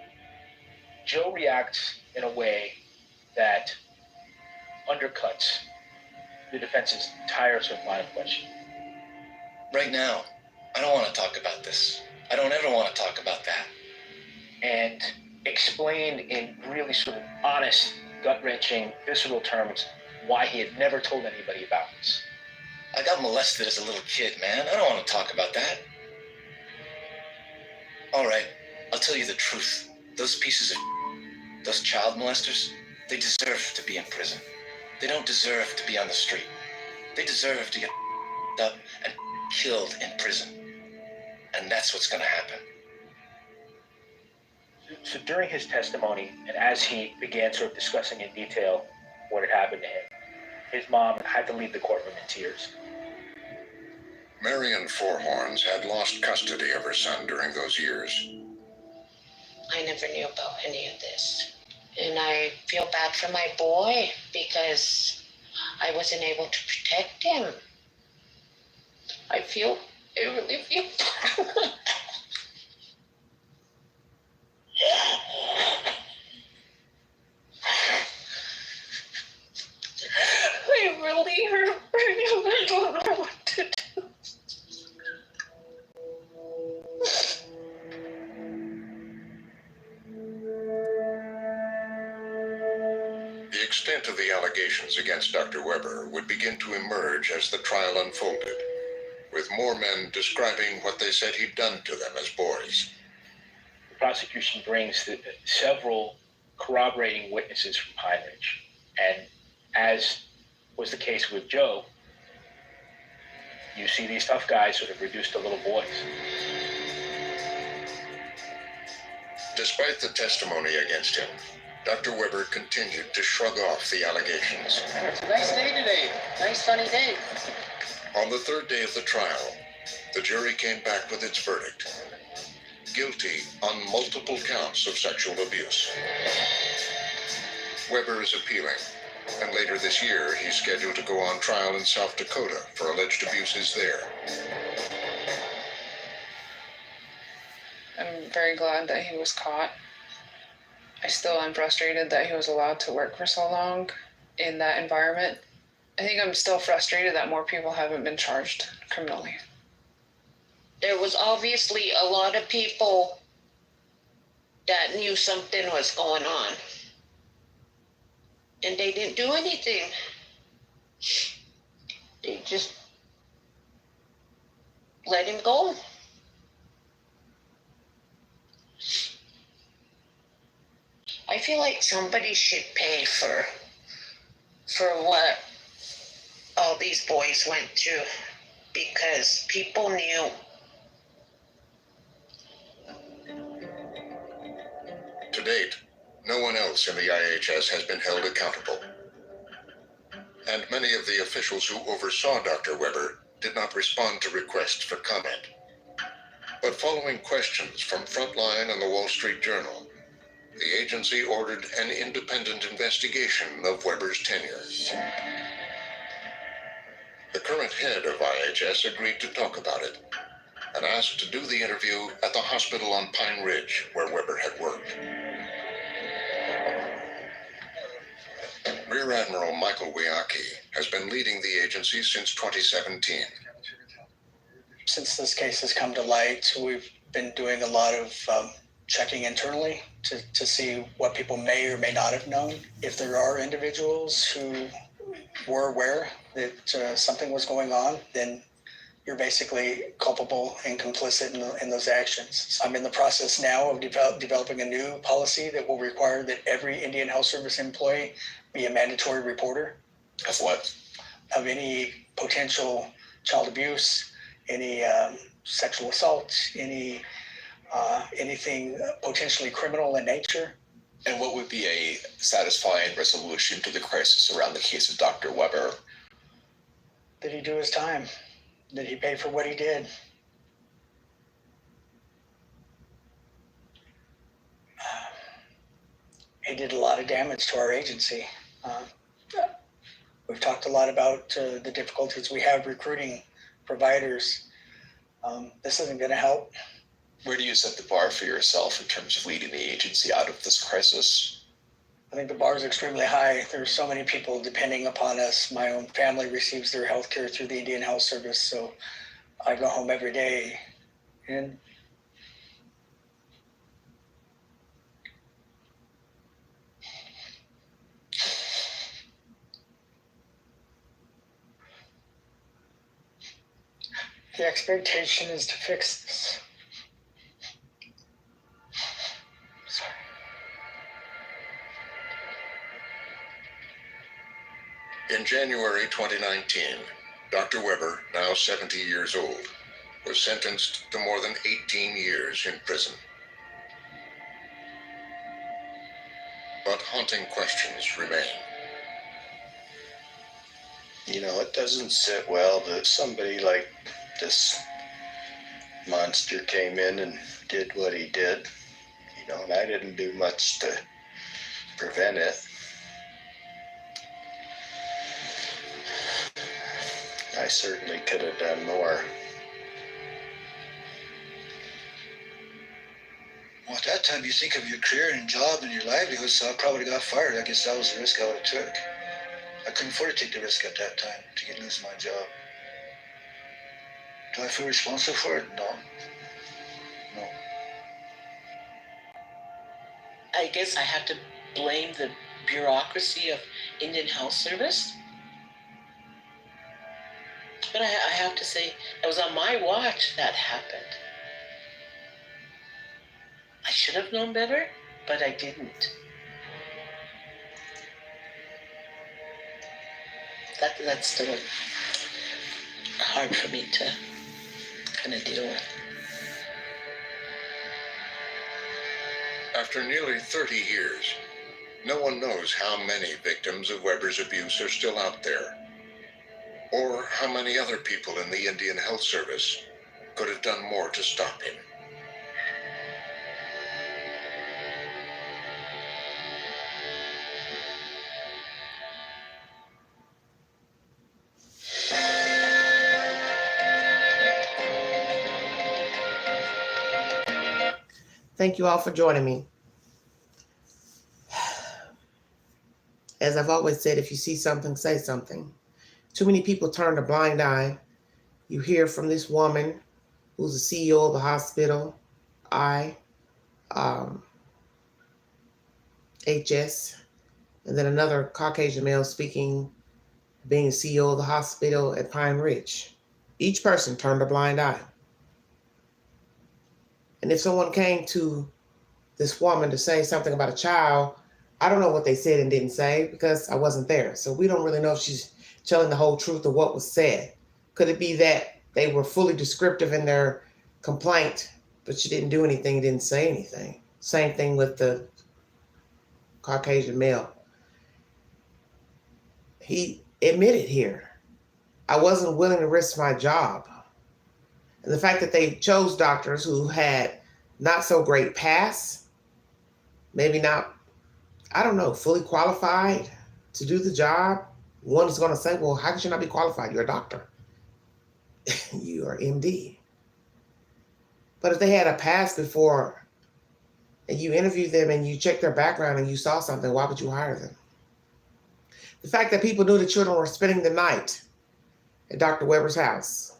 Joe reacts in a way that undercuts the defense's entire sort of line of questioning. Right now, I don't want to talk about this. I don't ever want to talk about that. And explain in really sort of honest, gut-wrenching, visceral terms why he had never told anybody about this. I got molested as a little kid, man. I don't want to talk about that. All right, I'll tell you the truth. Those pieces of those child molesters, they deserve to be in prison. They don't deserve to be on the street. They deserve to get up and killed in prison. And that's what's going to happen. So during his testimony, and as he began sort of discussing in detail what had happened to him, his mom had to leave the courtroom in tears. Marion Fourhorns had lost custody of her son during those years. I never knew about any of this. And I feel bad for my boy because I wasn't able to protect him. I really feel bad. I really hurt for you. I don't know what to do. The extent of the allegations against Dr. Weber would begin to emerge as the trial unfolded, with more men describing what they said he'd done to them as boys. The prosecution brings several corroborating witnesses from Pine Ridge. And as was the case with Joe, you see these tough guys sort of reduced to little boys. Despite the testimony against him, Dr. Weber continued to shrug off the allegations. It's a nice day today. Nice sunny day. On the third day of the trial, the jury came back with its verdict. Guilty on multiple counts of sexual abuse. Weber is appealing, and later this year he's scheduled to go on trial in South Dakota for alleged abuses there. I'm very glad that he was caught. I still am frustrated that he was allowed to work for so long in that environment. I think I'm still frustrated that more people haven't been charged criminally. There was obviously a lot of people that knew something was going on. And they didn't do anything. They just let him go. I feel like somebody should pay for what all these boys went through, because people knew. To date, no one else in the IHS has been held accountable. And many of the officials who oversaw Dr. Weber did not respond to requests for comment. But following questions from Frontline and the Wall Street Journal, the agency ordered an independent investigation of Weber's tenure. The current head of IHS agreed to talk about it and asked to do the interview at the hospital on Pine Ridge where Weber had worked. Rear Admiral Michael Wiacki has been leading the agency since 2017. Since this case has come to light, we've been doing a lot of checking internally to see what people may or may not have known. If there are individuals who were aware that something was going on, then you're basically culpable and complicit in those actions. So I'm in the process now of developing a new policy that will require that every Indian Health Service employee be a mandatory reporter. Of what? Of any potential child abuse, any sexual assault, anything potentially criminal in nature. And what would be a satisfying resolution to the crisis around the case of Dr. Weber? That he do his time, that he pay for what he did. he did a lot of damage to our agency. We've talked a lot about the difficulties we have recruiting providers. This isn't going to help. Where do you set the bar for yourself in terms of leading the agency out of this crisis? I think the bar is extremely high. There's so many people depending upon us. My own family receives their health care through the Indian Health Service, so I go home every day. And the expectation is to fix this. Sorry. In January 2019, Dr. Weber, now 70 years old, was sentenced to more than 18 years in prison. But haunting questions remain. You know, it doesn't sit well that somebody like this monster came in and did what he did. You know, and I didn't do much to prevent it. I certainly could have done more. Well, at that time, you think of your career and job and your livelihood, so I probably got fired. I guess that was the risk I would have took. I couldn't afford to take the risk at that time to lose my job. Do I feel responsible for it? No. No. I guess I have to blame the bureaucracy of Indian Health Service. But I have to say, it was on my watch that happened. I should have known better, but I didn't. That's still hard for me to kind of deal with. After nearly 30 years, no one knows how many victims of Weber's abuse are still out there, or how many other people in the Indian Health Service could have done more to stop him. Thank you all for joining me. As I've always said, if you see something, say something. Too many people turn a blind eye. You hear from this woman who's the CEO of the hospital, HS, and then another Caucasian male speaking, being the CEO of the hospital at Pine Ridge. Each person turned a blind eye. And if someone came to this woman to say something about a child, I don't know what they said and didn't say because I wasn't there. So we don't really know if she's telling the whole truth of what was said. Could it be that they were fully descriptive in their complaint, but she didn't do anything, didn't say anything? Same thing with the Caucasian male. He admitted here, I wasn't willing to risk my job. And the fact that they chose doctors who had not so great past, maybe not, I don't know, fully qualified to do the job. One is going to say, well, how could you not be qualified? You're a doctor. You are MD. But if they had a past before and you interviewed them and you checked their background and you saw something, why would you hire them? The fact that people knew the children were spending the night at Dr. Weber's house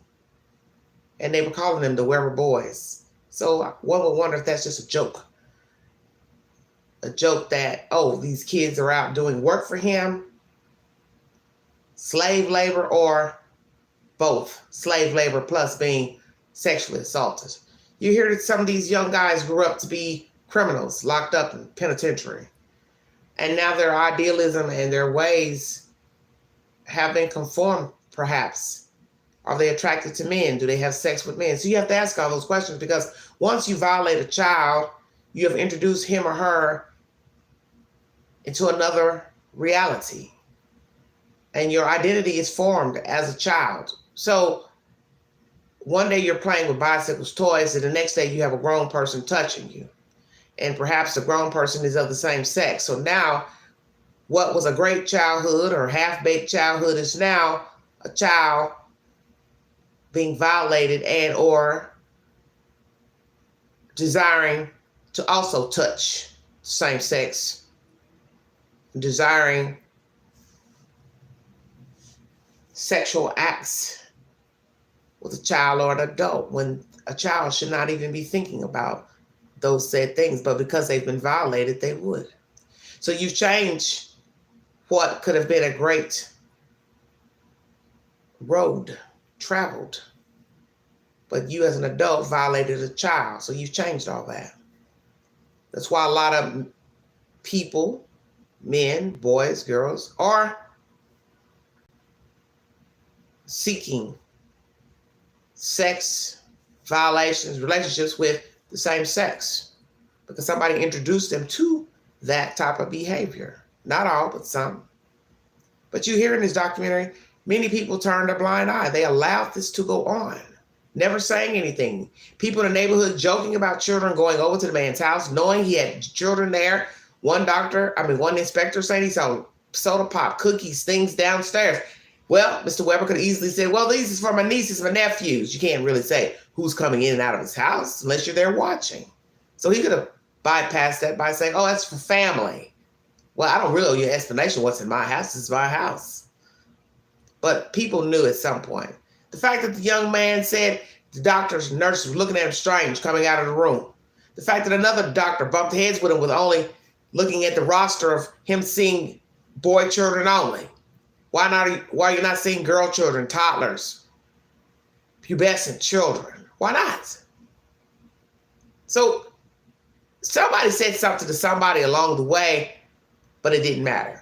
and they were calling them the Weber boys. So one would wonder if that's just a joke. A joke that, oh, these kids are out doing work for him, slave labor, or both, slave labor plus being sexually assaulted. You hear that some of these young guys grew up to be criminals, locked up in penitentiary. And now their idealism and their ways have been conformed, perhaps. Are they attracted to men? Do they have sex with men? So you have to ask all those questions, because once you violate a child, you have introduced him or her into another reality. And your identity is formed as a child. So one day you're playing with bicycles, toys, and the next day you have a grown person touching you. and perhaps the grown person is of the same sex. So now what was a great childhood or half-baked childhood is now a child being violated and or desiring to also touch same sex, desiring sexual acts with a child or an adult when a child should not even be thinking about those said things, but because they've been violated, they would. So you've changed what could have been a great road traveled, but you as an adult violated a child, so you've changed all that. That's why a lot of people, men, boys, girls, are seeking sex violations, relationships with the same sex, because somebody introduced them to that type of behavior. Not all, but some. But you hear in this documentary, many people turned a blind eye. They allowed this to go on, never saying anything. People in the neighborhood joking about children going over to the man's house, knowing he had children there. One inspector saying he saw soda pop, cookies, things downstairs. Well, Mr. Weber could easily say, well, these is for my nieces, my nephews. You can't really say who's coming in and out of his house unless you're there watching. So he could have bypassed that by saying, oh, that's for family. Well, I don't really owe you an explanation what's in my house. It's my house. But people knew at some point. The fact that the young man said the doctors and nurses were looking at him strange coming out of the room. The fact that another doctor bumped heads with him with only looking at the roster of him seeing boy children only. Why are you not seeing girl children, toddlers, pubescent children? Why not? So somebody said something to somebody along the way, but it didn't matter.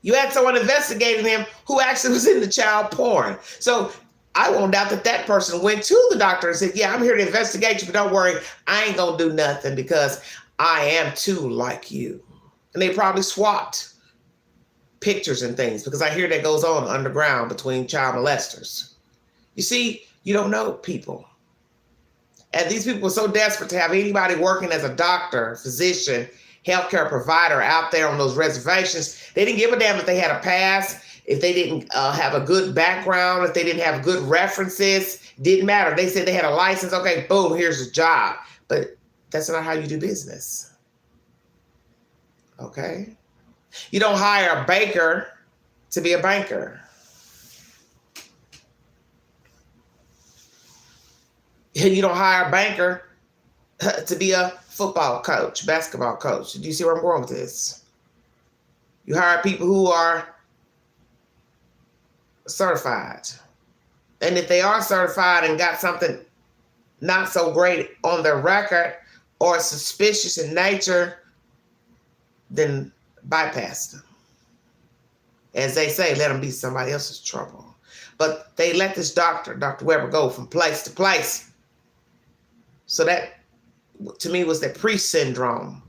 You had someone investigating him who actually was into child porn. So I won't doubt that that person went to the doctor and said, yeah, I'm here to investigate you, but don't worry, I ain't gonna do nothing because I am too like you. And they probably swapped pictures and things, because I hear that goes on underground between child molesters. You see, you don't know people. And these people were so desperate to have anybody working as a doctor, physician, healthcare provider out there on those reservations. They didn't give a damn if they had a pass, if they didn't have a good background, if they didn't have good references. Didn't matter. They said they had a license. Okay, boom, here's a job. But that's not how you do business. Okay? You don't hire a baker to be a banker. You don't hire a banker to be a football coach, basketball coach. Do you see where I'm going with this? You hire people who are certified. And if they are certified and got something not so great on their record or suspicious in nature, then bypass them. As they say, let them be somebody else's trouble. But they let this doctor, Dr. Weber, go from place to place. So that, to me, was the priest syndrome,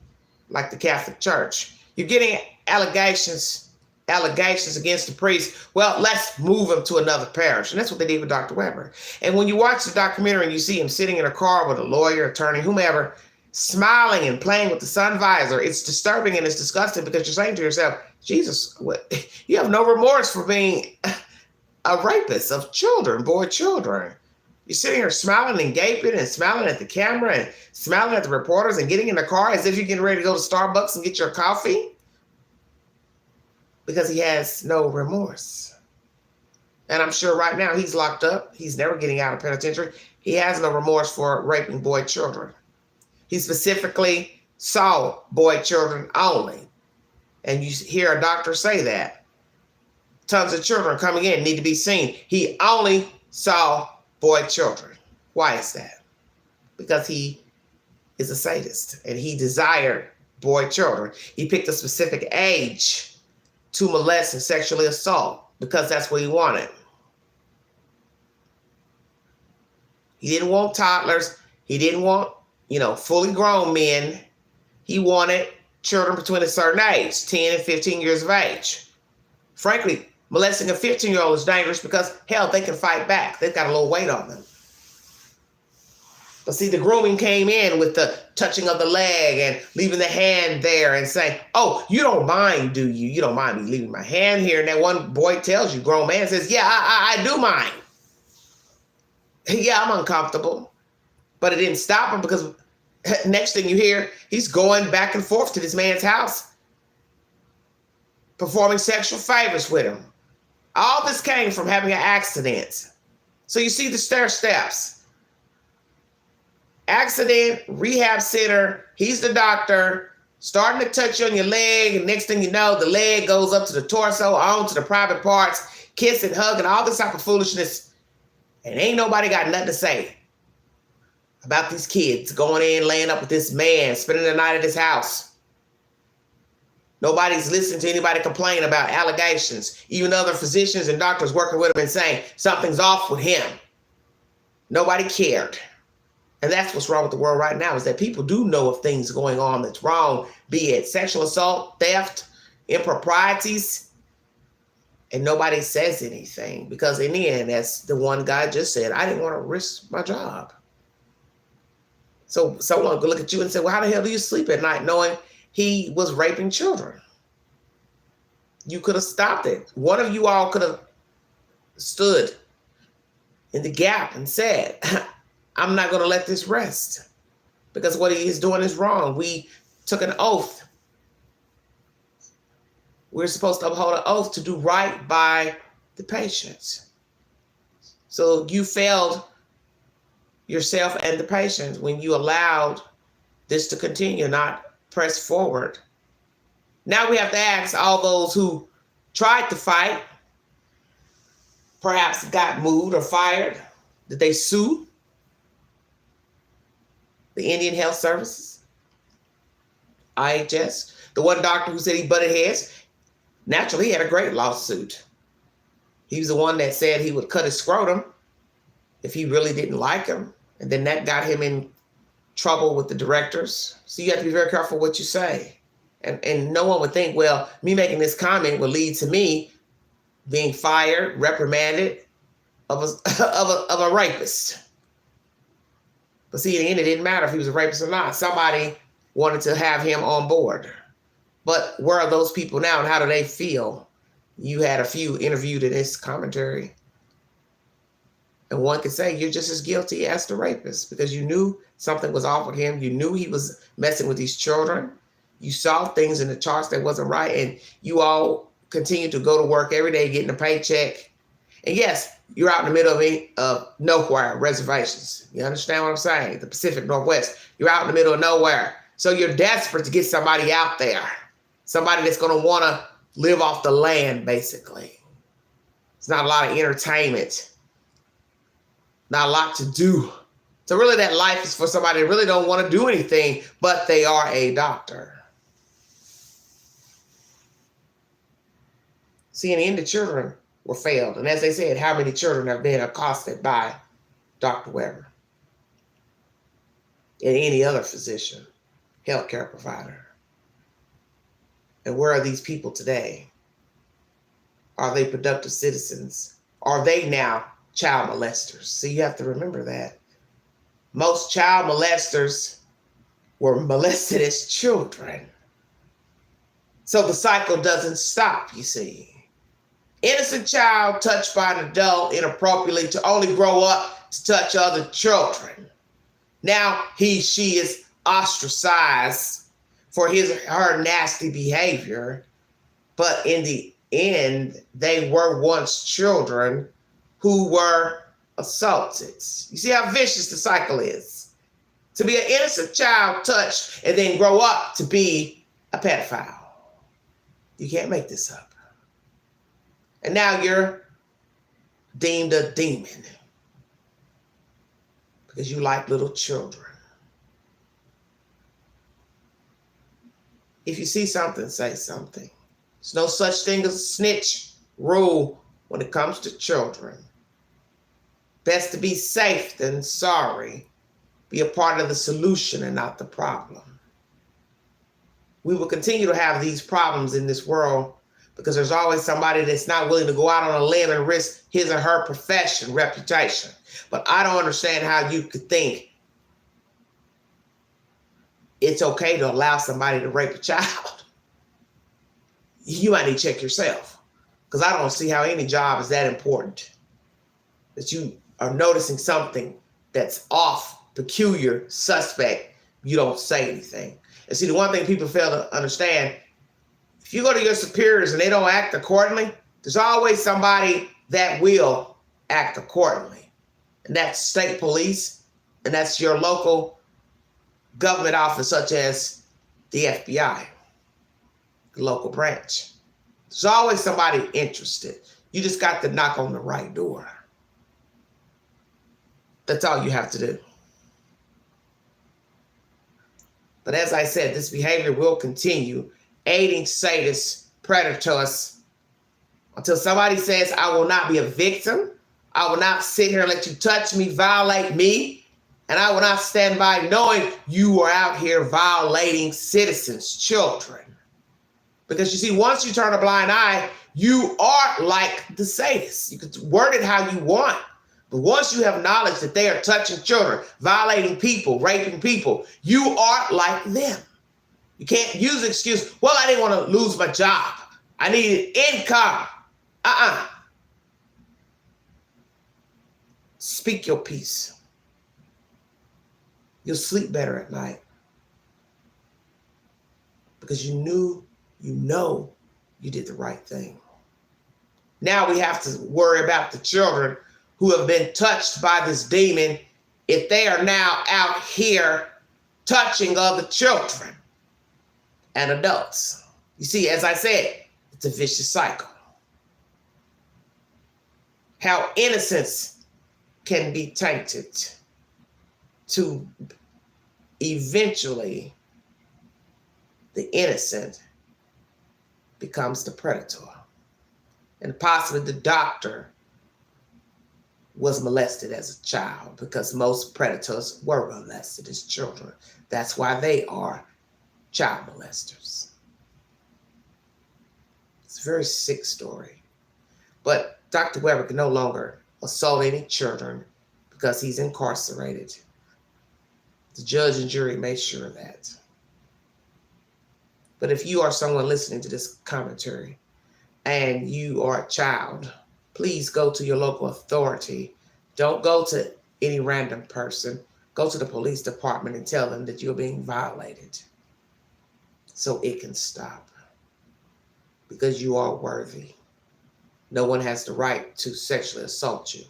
like the Catholic Church. You're getting allegations against the priest. Well, let's move him to another parish. And that's what they did with Dr. Weber. And when you watch the documentary and you see him sitting in a car with a lawyer, attorney, whomever, smiling and playing with the sun visor, it's disturbing and it's disgusting, because you're saying to yourself, Jesus, what? You have no remorse for being a rapist of children, boy children. You're sitting here smiling and gaping and smiling at the camera and smiling at the reporters and getting in the car as if you're getting ready to go to Starbucks and get your coffee, because he has no remorse. And I'm sure right now he's locked up. He's never getting out of penitentiary. He has no remorse for raping boy children. He specifically saw boy children only. And you hear a doctor say that. Tons of children coming in need to be seen. He only saw boy children. Why is that? Because he is a sadist and he desired boy children. He picked a specific age to molest and sexually assault because that's what he wanted. He didn't want toddlers. He didn't want, fully grown men. He wanted children between a certain age, 10 and 15 years of age. Frankly, molesting a 15-year-old is dangerous because, hell, they can fight back. They've got a little weight on them. But see, the grooming came in with the touching of the leg and leaving the hand there and saying, oh, you don't mind, do you? You don't mind me leaving my hand here. And that one boy tells you, grown man says, yeah, I do mind. Yeah, I'm uncomfortable. But it didn't stop him because next thing you hear, he's going back and forth to this man's house, performing sexual favors with him. All this came from having an accident. So you see the stair steps. Accident, rehab center, he's the doctor, starting to touch you on your leg, and next thing you know, the leg goes up to the torso, on to the private parts, kissing, hugging, all this type of foolishness. And ain't nobody got nothing to say about these kids going in, laying up with this man, spending the night at his house. Nobody's listening to anybody complain about allegations. Even other physicians and doctors working with him and saying something's off with him. Nobody cared. And that's what's wrong with the world right now, is that people do know of things going on that's wrong, be it sexual assault, theft, improprieties, and nobody says anything. Because in the end, as the one guy just said, I didn't want to risk my job. So someone could look at you and say, well, how the hell do you sleep at night knowing he was raping children? You could have stopped it. One of you all could have stood in the gap and said, I'm not going to let this rest because what he is doing is wrong. We took an oath. We're supposed to uphold an oath to do right by the patients. So you failed yourself and the patients when you allowed this to continue, not press forward. Now we have to ask all those who tried to fight, perhaps got moved or fired, did they sue the Indian Health Services, IHS? The one doctor who said he butted heads, naturally he had a great lawsuit. He was the one that said he would cut his scrotum if he really didn't like him. And then that got him in trouble with the directors. So you have to be very careful what you say. And no one would think, well, me making this comment will lead to me being fired, reprimanded of a rapist. But see, in the end, it didn't matter if he was a rapist or not. Somebody wanted to have him on board. But where are those people now and how do they feel? You had a few interviewed in this commentary. And one could say you're just as guilty as the rapist because you knew something was off with him. You knew he was messing with these children. You saw things in the charts that wasn't right. And you all continued to go to work every day getting a paycheck. And yes, you're out in the middle of nowhere, reservations. You understand what I'm saying? The Pacific Northwest. You're out in the middle of nowhere. So you're desperate to get somebody out there. Somebody that's going to want to live off the land, basically. It's not a lot of entertainment. Not a lot to do. So really that life is for somebody that really don't want to do anything, but they are a doctor. See, in the end, the children were failed. And as they said, how many children have been accosted by Dr. Weber and any other physician, healthcare provider? And where are these people today? Are they productive citizens? Are they now child molesters? So you have to remember that. Most child molesters were molested as children. So the cycle doesn't stop, you see. Innocent child touched by an adult inappropriately to only grow up to touch other children. Now she is ostracized for her nasty behavior. But in the end, they were once children who were assaulted. You see how vicious the cycle is? To be an innocent child touched and then grow up to be a pedophile. You can't make this up. And now you're deemed a demon because you like little children. If you see something, say something. There's no such thing as a snitch rule when it comes to children. Best to be safe than sorry. Be a part of the solution and not the problem. We will continue to have these problems in this world because there's always somebody that's not willing to go out on a limb and risk his or her profession, reputation. But I don't understand how you could think it's okay to allow somebody to rape a child. You might need to check yourself, because I don't see how any job is that important that you are noticing something that's off, peculiar, suspect, you don't say anything. And see, the one thing people fail to understand, if you go to your superiors and they don't act accordingly, there's always somebody that will act accordingly. And that's state police, and that's your local government office, such as the FBI, the local branch. There's always somebody interested. You just got to knock on the right door. That's all you have to do. But as I said, this behavior will continue, aiding sadists, predators, until somebody says, I will not be a victim. I will not sit here and let you touch me, violate me. And I will not stand by knowing you are out here violating citizens, children. Because you see, once you turn a blind eye, you are like the sadists. You can word it how you want. But once you have knowledge that they are touching children, violating people, raping people, you are like them. You can't use the excuse, well, I didn't want to lose my job. I needed income. Speak your peace. You'll sleep better at night. Because you know you did the right thing. Now we have to worry about the children who have been touched by this demon, if they are now out here touching other children and adults. You see, as I said, it's a vicious cycle. How innocence can be tainted to eventually the innocent becomes the predator. And possibly the doctor was molested as a child, because most predators were molested as children. That's why they are child molesters. It's a very sick story. But Dr. Weber can no longer assault any children because he's incarcerated. The judge and jury made sure of that. But if you are someone listening to this commentary and you are a child, please go to your local authority. Don't go to any random person. Go to the police department and tell them that you're being violated so it can stop. Because you are worthy. No one has the right to sexually assault you.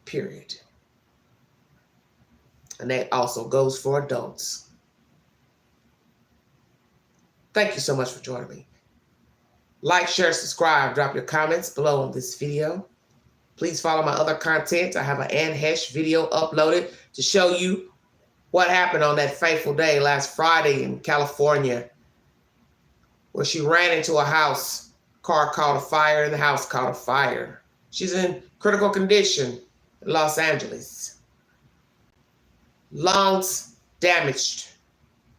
Period. And that also goes for adults. Thank you so much for joining me. Like, share, subscribe, drop your comments below on this video. Please follow my other content. I have an Ann Hesh video uploaded to show you what happened on that fateful day last Friday in California, where she ran into a house, car caught a fire, and the house caught a fire. She's in critical condition in Los Angeles. Lungs damaged,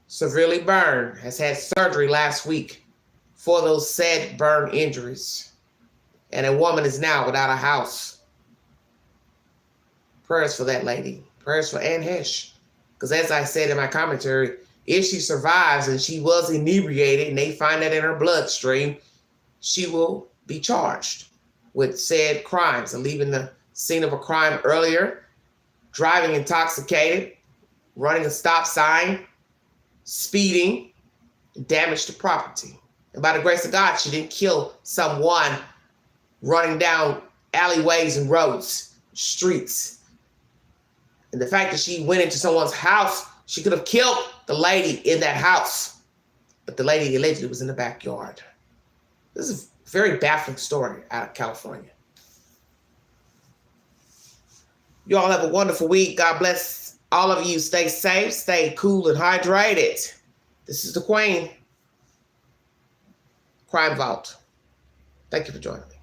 severely burned, has had surgery last week for those said burn injuries. And a woman is now without a house. Prayers for that lady. Prayers for Ann Hesh. Because as I said in my commentary, if she survives and she was inebriated and they find that in her bloodstream, she will be charged with said crimes of leaving the scene of a crime earlier, driving intoxicated, running a stop sign, speeding, and damage to property. And by the grace of God, she didn't kill someone running down alleyways and roads, streets. And the fact that she went into someone's house, she could have killed the lady in that house. But the lady allegedly was in the backyard. This is a very baffling story out of California. You all have a wonderful week. God bless all of you. Stay safe, stay cool and hydrated. This is the Queen. Crime Vault. Thank you for joining me.